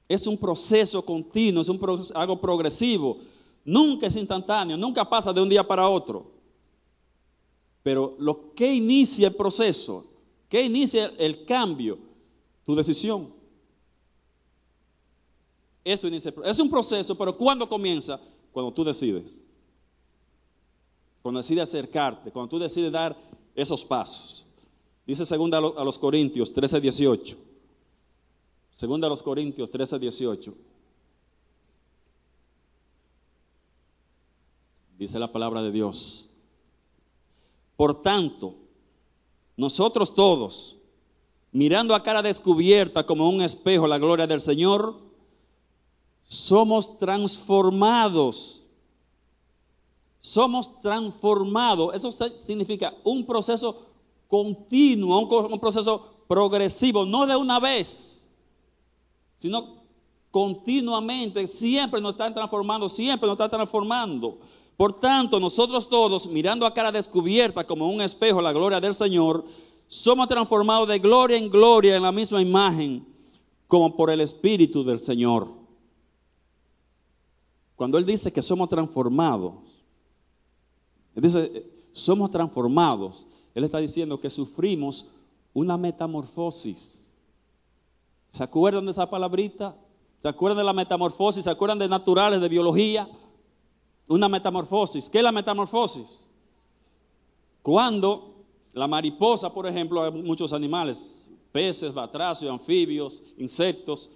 Es un proceso continuo, es algo progresivo. Nunca es instantáneo, nunca pasa de un día para otro. Pero lo que inicia el proceso, que inicia el cambio, tu decisión. Esto inicia, es un proceso, pero ¿cuándo comienza? Cuando tú decides. Cuando decides acercarte, cuando tú decides dar esos pasos. Dice segunda a los Corintios 13:18. Segunda a los Corintios 13:18. Dice la palabra de Dios. Por tanto, nosotros todos, mirando a cara descubierta como un espejo la gloria del Señor, somos transformados. Somos transformados. Eso significa un proceso continuo, un proceso progresivo, no de una vez, sino continuamente. Siempre nos están transformando, siempre nos están transformando. Por tanto, nosotros todos, mirando a cara descubierta como un espejo la gloria del Señor, somos transformados de gloria en gloria en la misma imagen, como por el Espíritu del Señor. Cuando Él dice que somos transformados, Él dice, somos transformados, Él está diciendo que sufrimos una metamorfosis. ¿Se acuerdan de esa palabrita? ¿Se acuerdan de la metamorfosis? ¿Se acuerdan de naturales, de biología? Una metamorfosis. ¿Qué es la metamorfosis? Cuando la mariposa, por ejemplo, hay muchos animales, peces, batracios, anfibios, insectos,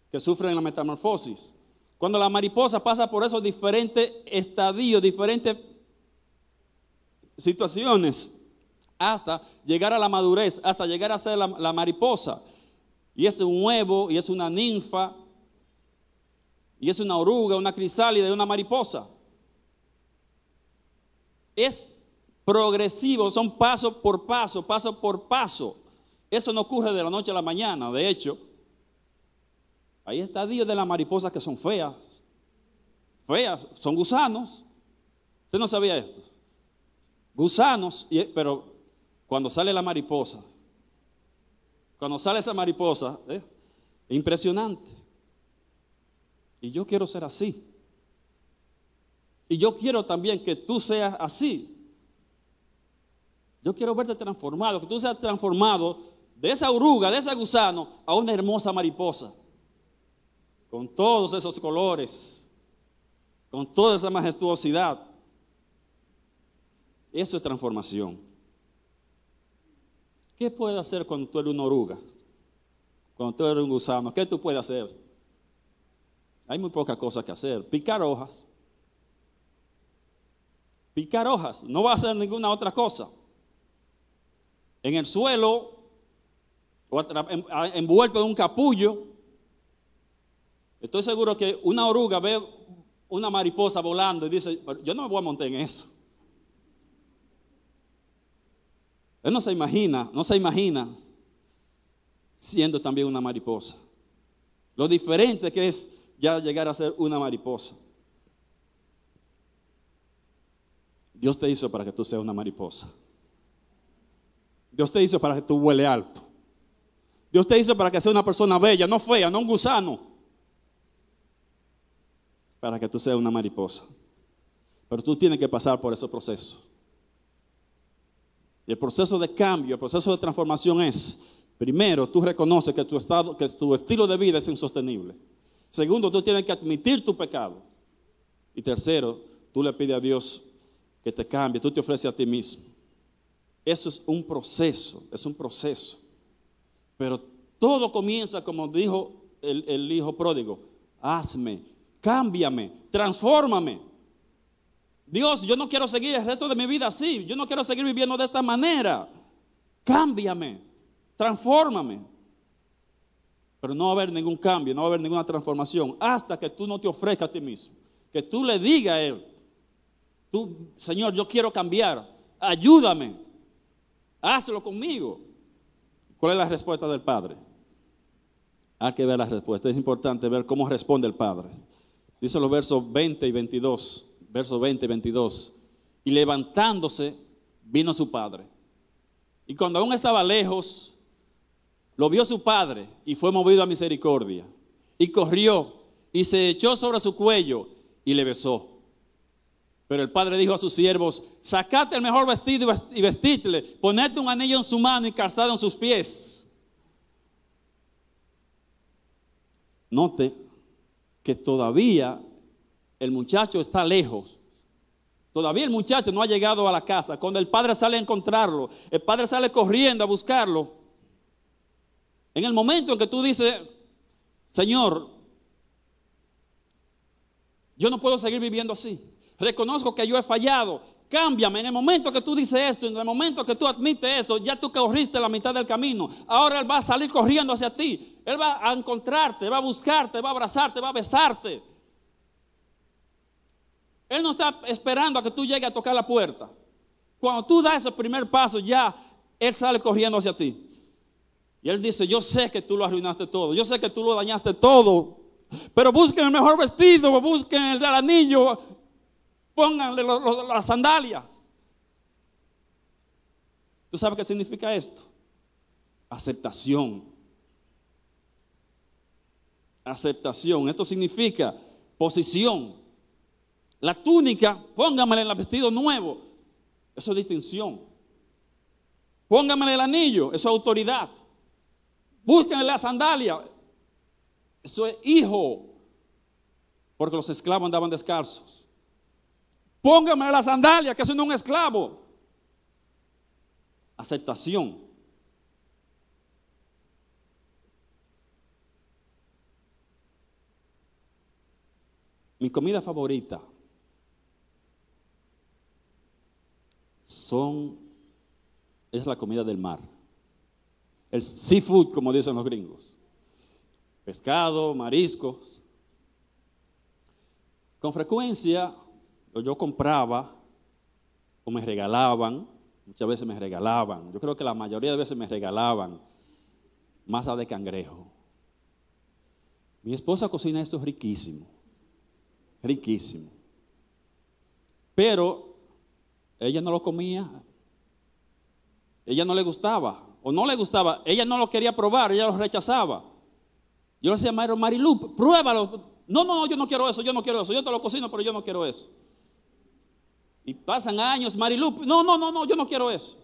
que sufren la metamorfosis. Cuando la mariposa pasa por esos diferentes estadios, diferentes situaciones, hasta llegar a la madurez, hasta llegar a ser la mariposa. Y es un huevo, y es una ninfa, y es una oruga, una crisálida y una mariposa. Es progresivo, son paso por paso, paso por paso. Eso no ocurre de la noche a la mañana. De hecho, hay estadios de la mariposa que son feas. Feas, son gusanos. ¿Usted no sabía esto? Gusanos, pero cuando sale la mariposa, cuando sale esa mariposa, es impresionante. Y yo quiero ser así. Y yo quiero también que tú seas así. Yo quiero verte transformado, que tú seas transformado de esa oruga, de ese gusano, a una hermosa mariposa. Con todos esos colores, con toda esa majestuosidad. Eso es transformación. ¿Qué puedes hacer cuando tú eres una oruga? Cuando tú eres un gusano, ¿qué tú puedes hacer? Hay muy pocas cosas que hacer. Picar hojas. Picar hojas, no va a hacer ninguna otra cosa. En el suelo, o envuelto en un capullo, estoy seguro que una oruga ve una mariposa volando y dice, yo no me voy a montar en eso. Él no se imagina siendo también una mariposa. Lo diferente que es ya llegar a ser una mariposa. Dios te hizo para que tú seas una mariposa. Dios te hizo para que tú vueles alto. Dios te hizo para que seas una persona bella, no fea, no un gusano. Para que tú seas una mariposa. Pero tú tienes que pasar por ese proceso. Y el proceso de cambio, el proceso de transformación es, primero, tú reconoces que tu estilo de vida es insostenible. Segundo, tú tienes que admitir tu pecado. Y tercero, tú le pides a Dios que te cambie, tú te ofreces a ti mismo. Eso es un proceso, Pero todo comienza como dijo el hijo pródigo, hazme, cámbiame, transfórmame. Dios, yo no quiero seguir el resto de mi vida así. Yo no quiero seguir viviendo de esta manera. Cámbiame, transfórmame. Pero no va a haber ningún cambio, no va a haber ninguna transformación hasta que tú no te ofrezcas a ti mismo. Que tú le digas a Él, tú, Señor, yo quiero cambiar, ayúdame, hazlo conmigo. ¿Cuál es la respuesta del Padre? Hay que ver la respuesta, es importante ver cómo responde el Padre. Dice los versos 20 y 22, versos 20 y 22. Y levantándose, vino su padre. Y cuando aún estaba lejos, lo vio su padre y fue movido a misericordia. Y corrió y se echó sobre su cuello y le besó. Pero el padre dijo a sus siervos, sacad el mejor vestido y vestidle, poned un anillo en su mano y calzado en sus pies. Note que todavía el muchacho está lejos. Todavía el muchacho no ha llegado a la casa. Cuando el padre sale a encontrarlo, el padre sale corriendo a buscarlo. En el momento en que tú dices, Señor, yo no puedo seguir viviendo así. Reconozco que yo he fallado. Cámbiame. En el momento que tú dices esto, en el momento que tú admites esto, ya tú corriste la mitad del camino. Ahora Él va a salir corriendo hacia ti. Él va a encontrarte, va a buscarte, va a abrazarte, va a besarte. Él no está esperando a que tú llegues a tocar la puerta. Cuando tú das ese primer paso, ya Él sale corriendo hacia ti. Y Él dice, yo sé que tú lo arruinaste todo, yo sé que tú lo dañaste todo, pero busquen el mejor vestido, busquen el del anillo, pónganle las sandalias. ¿Tú sabes qué significa esto? Aceptación. Aceptación, esto significa posición. La túnica, póngamele el vestido nuevo, eso es distinción. Póngamele el anillo, eso es autoridad. Búsquenle la sandalia, eso es hijo, porque los esclavos andaban descalzos. Póngamele la sandalia, que eso no es un esclavo. Aceptación. Mi comida favorita es la comida del mar. El seafood, como dicen los gringos. Pescado, mariscos. Con frecuencia yo compraba o me regalaban, muchas veces me regalaban, yo creo que la mayoría de veces me regalaban masa de cangrejo. Mi esposa cocina esto riquísimo, riquísimo. Pero ella no lo comía, ella no le gustaba, o no le gustaba, ella no lo quería probar, ella lo rechazaba. Yo le decía, Marilu, pruébalo. No, yo no quiero eso, yo te lo cocino, pero yo no quiero eso. Y pasan años, Marilu, no, yo no quiero eso.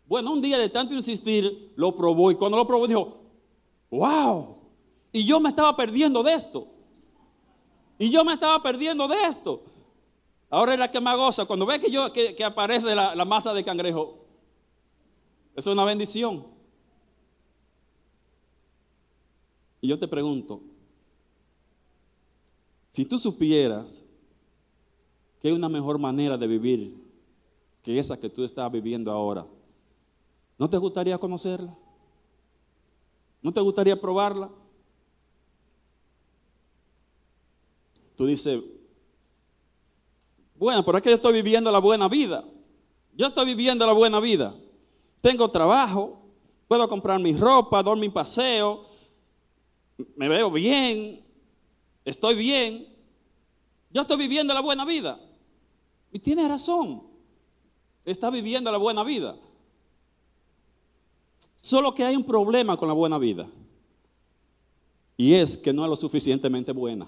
Bueno, un día de tanto insistir, lo probó, y cuando lo probó dijo, wow, y yo me estaba perdiendo de esto. Ahora es la que me goza, cuando ve que aparece la masa de cangrejo, eso es una bendición. Y yo te pregunto, si tú supieras que hay una mejor manera de vivir que esa que tú estás viviendo ahora, ¿no te gustaría conocerla? ¿No te gustaría probarla? Tú dices, bueno, pero es que yo estoy viviendo la buena vida. Tengo trabajo, puedo comprar mi ropa, dar mi paseo, me veo bien, estoy bien. Yo estoy viviendo la buena vida. Y tiene razón, está viviendo la buena vida. Solo que hay un problema con la buena vida. Y es que no es lo suficientemente buena.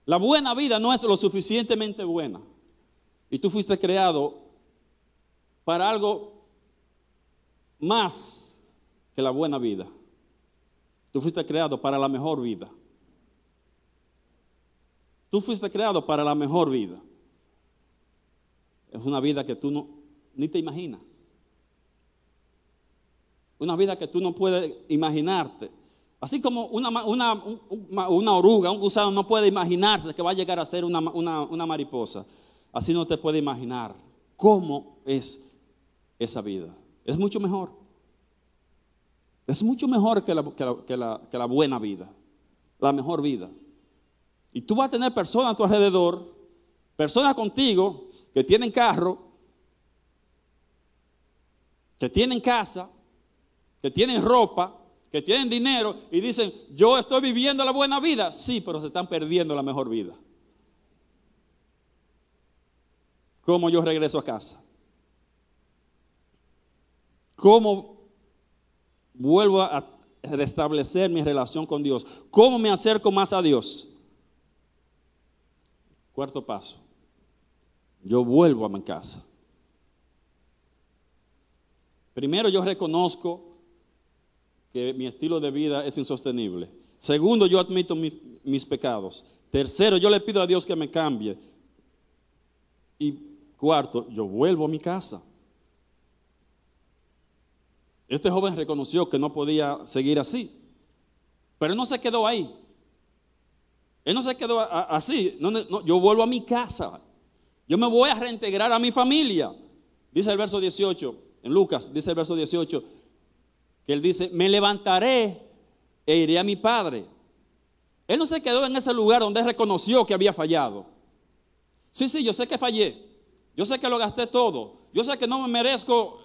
La buena vida no es lo suficientemente buena. Y tú fuiste creado para algo más que la buena vida. Tú fuiste creado para la mejor vida. Es una vida que tú ni te imaginas. Una vida que tú no puedes imaginarte. Así como una oruga, un gusano no puede imaginarse que va a llegar a ser una mariposa, así no te puede imaginar cómo es esa vida. Es mucho mejor. Es mucho mejor que la buena vida, la mejor vida. Y tú vas a tener personas a tu alrededor, personas contigo que tienen carro, que tienen casa, que tienen ropa, que tienen dinero y dicen, yo estoy viviendo la buena vida. Sí, pero se están perdiendo la mejor vida. ¿Cómo yo regreso a casa? ¿Cómo vuelvo a restablecer mi relación con Dios? ¿Cómo me acerco más a Dios? Cuarto paso. Yo vuelvo a mi casa. Primero, yo reconozco que mi estilo de vida es insostenible. Segundo, yo admito mis pecados. Tercero, yo le pido a Dios que me cambie. Y cuarto, yo vuelvo a mi casa. Este joven reconoció que no podía seguir así, pero él no se quedó ahí. Él no se quedó así. No, yo vuelvo a mi casa. Yo me voy a reintegrar a mi familia. Dice el verso 18, en Lucas, dice el verso 18, que él dice, me levantaré e iré a mi padre. Él no se quedó en ese lugar donde él reconoció que había fallado. Sí, yo sé que fallé. Yo sé que lo gasté todo. Yo sé que no me merezco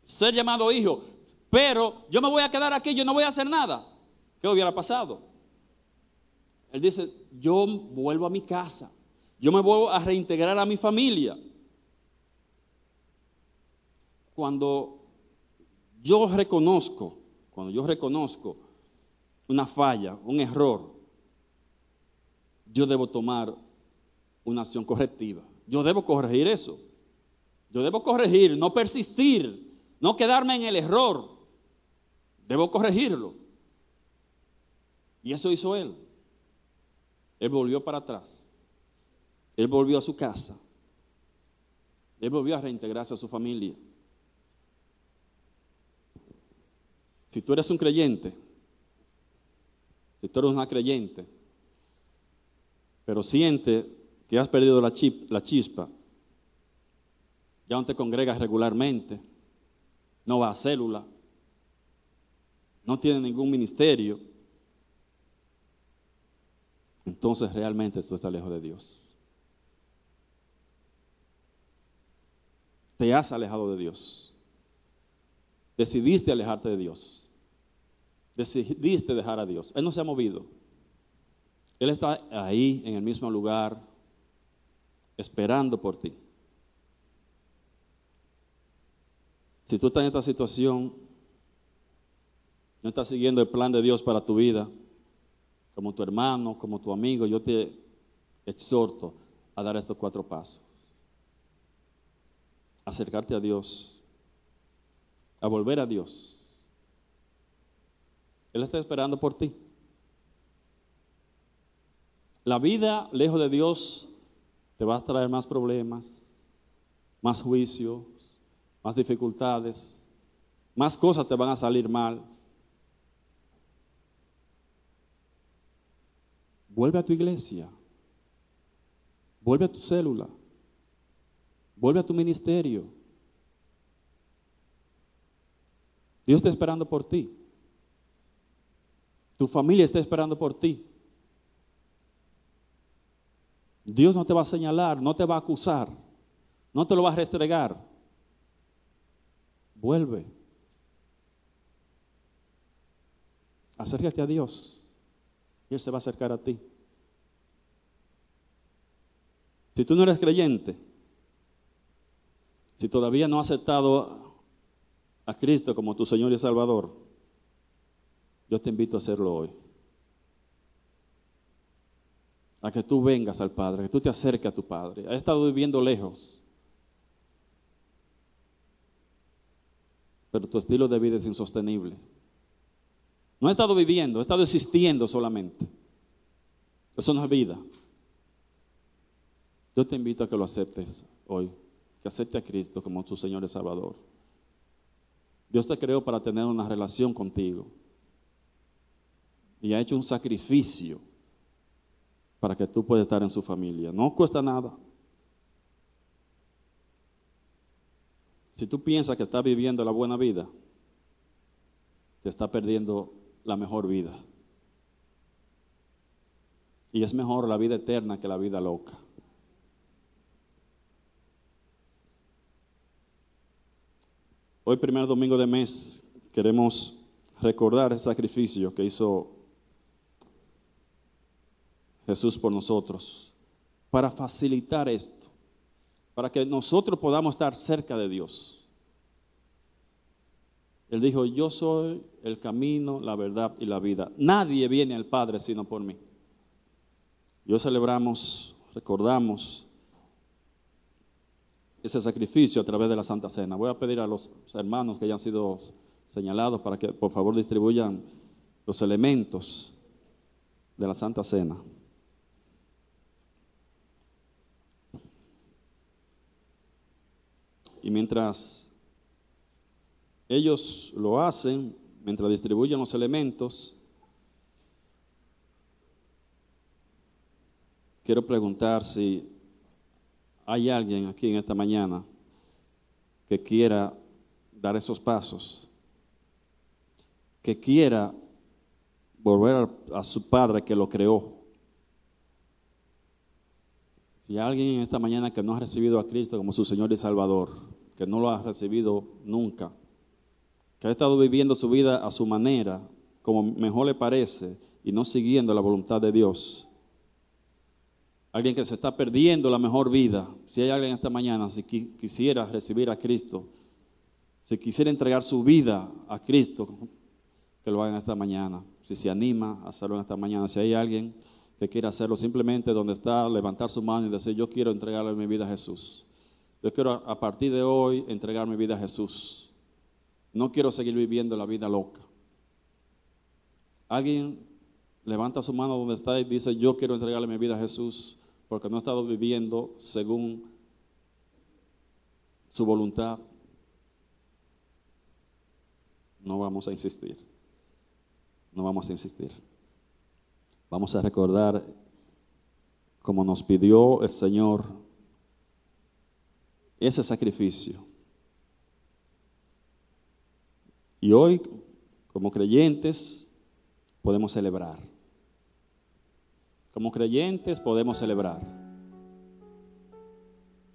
ser llamado hijo. Pero yo me voy a quedar aquí, yo no voy a hacer nada. ¿Qué hubiera pasado? Él dice, yo vuelvo a mi casa. Yo me vuelvo a reintegrar a mi familia. Cuando yo reconozco una falla, un error, yo debo tomar una acción correctiva. Yo debo corregir eso. Yo debo corregir, no persistir, no quedarme en el error. Debo corregirlo. Y eso hizo él. Él volvió para atrás. Él volvió a su casa. Él volvió a reintegrarse a su familia. Si tú eres un creyente, si tú eres una creyente, pero sientes que has perdido la chispa, ya no te congregas regularmente, no vas a célula, no tienes ningún ministerio, entonces realmente tú estás lejos de Dios. Te has alejado de Dios. Decidiste alejarte de Dios. Decidiste dejar a Dios. Él no se ha movido. Él está ahí en el mismo lugar, esperando por ti. Si tú estás en esta situación, no estás siguiendo el plan de Dios para tu vida, como tu hermano, como tu amigo, yo te exhorto a dar estos 4 pasos. Acercarte a Dios, a volver a Dios. Él está esperando por ti. La vida lejos de Dios te va a traer más problemas, más juicios, más dificultades, más cosas te van a salir mal. Vuelve a tu iglesia, vuelve a tu célula, vuelve a tu ministerio. Dios está esperando por ti. Tu familia está esperando por ti. Dios no te va a señalar, no te va a acusar, no te lo va a restregar. Vuelve. Acércate a Dios y Él se va a acercar a ti. Si tú no eres creyente, si todavía no has aceptado a Cristo como tu Señor y Salvador, yo te invito a hacerlo hoy. A que tú vengas al Padre, que tú te acerques a tu Padre. Has estado viviendo lejos, pero tu estilo de vida es insostenible. No he estado viviendo, he estado existiendo solamente. Eso no es vida. Yo te invito a que lo aceptes hoy, que aceptes a Cristo como tu Señor y Salvador. Dios te creó para tener una relación contigo. y ha hecho un sacrificio para que tú puedas estar en su familia. No cuesta nada. Si tú piensas que estás viviendo la buena vida, te estás perdiendo la mejor vida. Y es mejor la vida eterna que la vida loca. Hoy, primer domingo de mes, queremos recordar el sacrificio que hizo Jesús por nosotros, para facilitar esto, para que nosotros podamos estar cerca de Dios. Él dijo, yo soy el camino, la verdad y la vida. Nadie viene al Padre sino por mí. Y hoy celebramos, recordamos ese sacrificio a través de la Santa Cena. Voy a pedir a los hermanos que hayan sido señalados para que por favor distribuyan los elementos de la Santa Cena. Y mientras ellos lo hacen, mientras distribuyen los elementos, quiero preguntar si hay alguien aquí en esta mañana que quiera dar esos pasos, que quiera volver a su Padre que lo creó. Si hay alguien en esta mañana que no ha recibido a Cristo como su Señor y Salvador, que no lo ha recibido nunca, que ha estado viviendo su vida a su manera, como mejor le parece, y no siguiendo la voluntad de Dios, alguien que se está perdiendo la mejor vida, si hay alguien esta mañana, si quisiera recibir a Cristo, si quisiera entregar su vida a Cristo, que lo hagan esta mañana. Si se anima a hacerlo en esta mañana, si hay alguien que quiera hacerlo, simplemente donde está, levantar su mano y decir, yo quiero entregarle mi vida a Jesús. Yo quiero a partir de hoy entregar mi vida a Jesús. No quiero seguir viviendo la vida loca. Alguien levanta su mano donde está y dice, yo quiero entregarle mi vida a Jesús porque no he estado viviendo según su voluntad. No vamos a insistir. No vamos a insistir. Vamos a recordar como nos pidió el Señor ese sacrificio. Y hoy, como creyentes, podemos celebrar. Como creyentes podemos celebrar.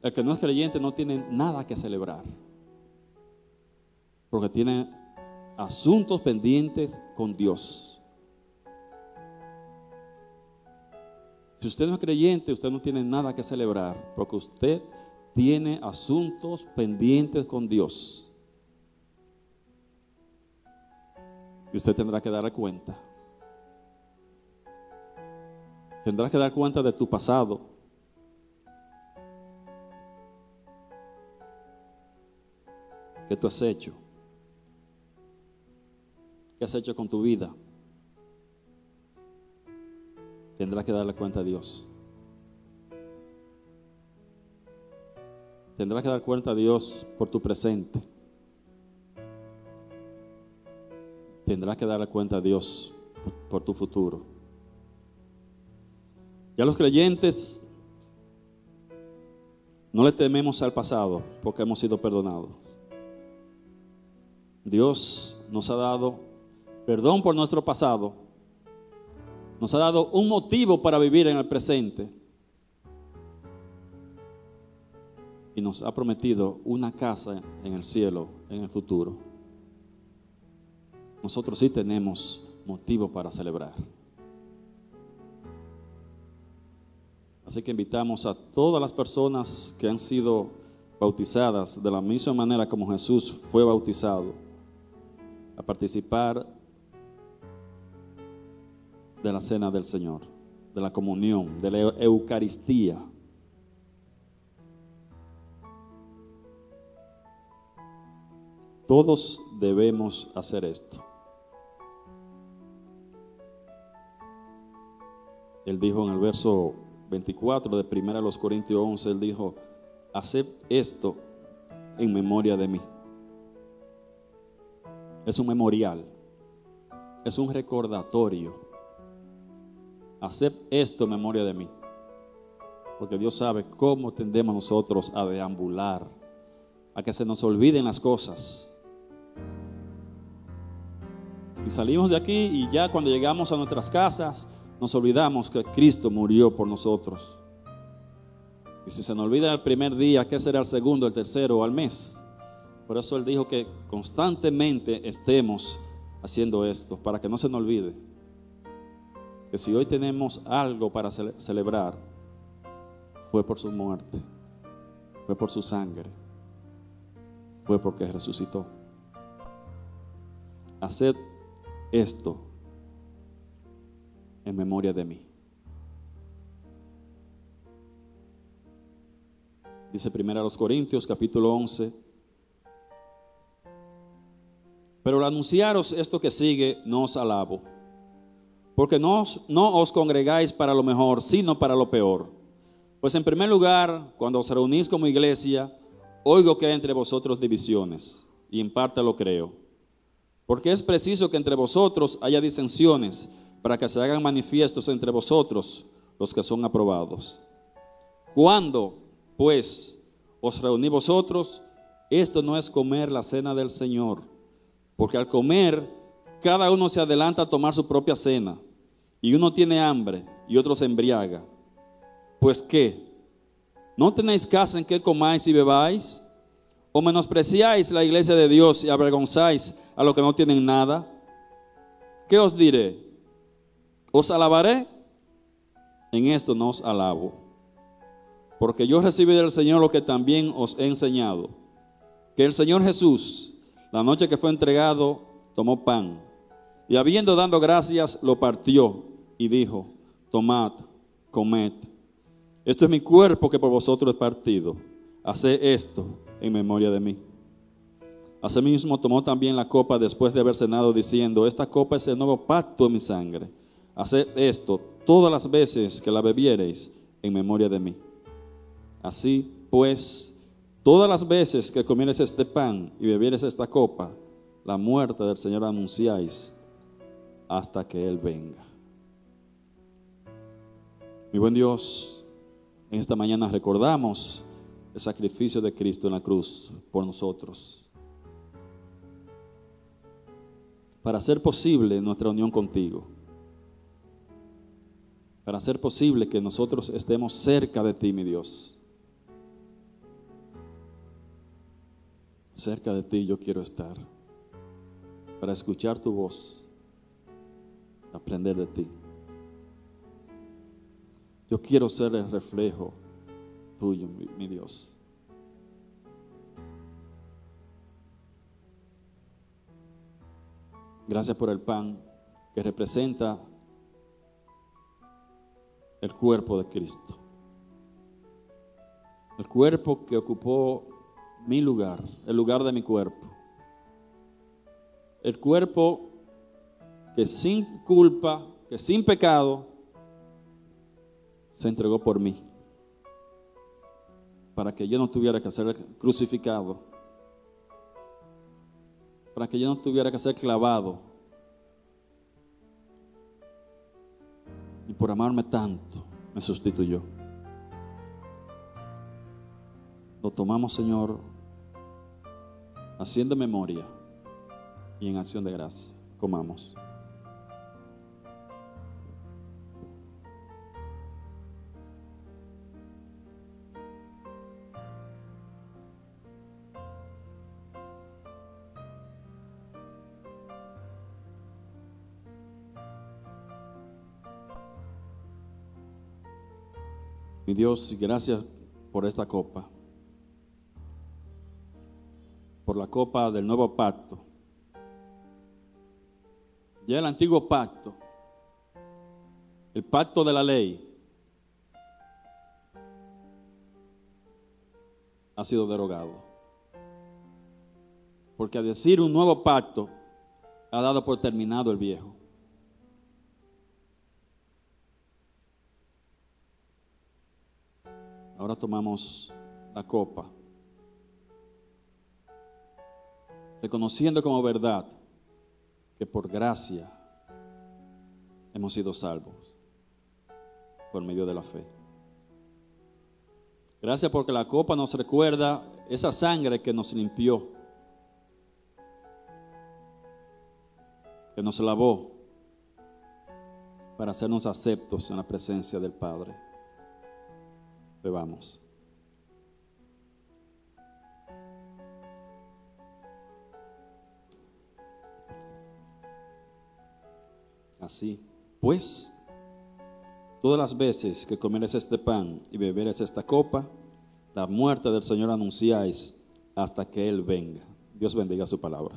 El que no es creyente no tiene nada que celebrar, porque tiene asuntos pendientes con Dios. Si usted no es creyente, usted no tiene nada que celebrar, porque usted tiene asuntos pendientes con Dios. Y usted tendrá que dar cuenta. Tendrás que dar cuenta de tu pasado. ¿Qué tú has hecho? ¿Qué has hecho con tu vida? Tendrás que darle cuenta a Dios. Tendrás que dar cuenta a Dios por tu presente. Tendrás que darle cuenta a Dios por tu futuro. Ya los creyentes no le tememos al pasado porque hemos sido perdonados. Dios nos ha dado perdón por nuestro pasado. Nos ha dado un motivo para vivir en el presente. Y nos ha prometido una casa en el cielo, en el futuro. Nosotros sí tenemos motivo para celebrar. Así que invitamos a todas las personas que han sido bautizadas de la misma manera como Jesús fue bautizado, a participar de la cena del Señor, de la comunión, de la Eucaristía. Todos debemos hacer esto. Él dijo en el verso 24 de 1 Corintios 11, él dijo, haced esto en memoria de mí. Es un memorial, es un recordatorio. haced esto en memoria de mí. Porque Dios sabe cómo tendemos nosotros a deambular, a que se nos olviden las cosas. Y salimos de aquí y ya cuando llegamos a nuestras casas, nos olvidamos que Cristo murió por nosotros. Y si se nos olvida el primer día, ¿qué será el segundo, el tercero o al mes? Por eso Él dijo que constantemente estemos haciendo esto, para que no se nos olvide. Que si hoy tenemos algo para celebrar, fue por su muerte, fue por su sangre, fue porque resucitó. Haced esto en memoria de mí. Dice 1 Corintios capítulo 11. Pero al anunciaros esto que sigue, no os alabo, porque no os congregáis para lo mejor, sino para lo peor. Pues en primer lugar, cuando os reunís como iglesia, oigo que hay entre vosotros divisiones, y en parte lo creo. Porque es preciso que entre vosotros haya disensiones, para que se hagan manifiestos entre vosotros los que son aprobados. Cuando, pues, os reunís vosotros, esto no es comer la cena del Señor, porque al comer, cada uno se adelanta a tomar su propia cena, y uno tiene hambre y otro se embriaga. Pues ¿qué? ¿No tenéis casa en que comáis y bebáis? ¿O menospreciáis la iglesia de Dios y avergonzáis a los que no tienen nada? ¿Qué os diré? ¿Os alabaré? En esto no os alabo, porque yo recibí del Señor lo que también os he enseñado, que el Señor Jesús, la noche que fue entregado, tomó pan, y habiendo dado gracias, lo partió y dijo: tomad, comed. Esto es mi cuerpo que por vosotros es partido. Haced esto en memoria de mí. Asimismo tomó también la copa después de haber cenado, diciendo: esta copa es el nuevo pacto en mi sangre. Haced esto todas las veces que la bebiereis en memoria de mí. Así pues, todas las veces que comiereis este pan y bebiereis esta copa, la muerte del Señor anunciáis hasta que Él venga. Mi buen Dios, en esta mañana recordamos el sacrificio de Cristo en la cruz por nosotros, para hacer posible nuestra unión contigo, para hacer posible que nosotros estemos cerca de ti, mi Dios. Cerca de ti yo quiero estar, para escuchar tu voz, aprender de ti. Yo quiero ser el reflejo tuyo, mi Dios. Gracias por el pan que representa el cuerpo de Cristo. El cuerpo que ocupó mi lugar, el lugar de mi cuerpo. El cuerpo que sin culpa, que sin pecado, se entregó por mí, para que yo no tuviera que ser crucificado, para que yo no tuviera que ser clavado, y por amarme tanto me sustituyó. Lo tomamos, Señor, haciendo memoria y en acción de gracia. Comamos. Mi Dios, gracias por esta copa, por la copa del nuevo pacto. Ya el antiguo pacto, el pacto de la ley, ha sido derogado. Porque al decir un nuevo pacto, ha dado por terminado el viejo. Ahora tomamos la copa, reconociendo como verdad que por gracia hemos sido salvos. por medio de la fe. Gracias porque la copa nos recuerda esa sangre que nos limpió, que nos lavó para hacernos aceptos en la presencia del Padre. Bebamos. Así, pues, todas las veces que comeréis este pan y beberéis esta copa, la muerte del Señor anunciáis hasta que Él venga. Dios bendiga su palabra.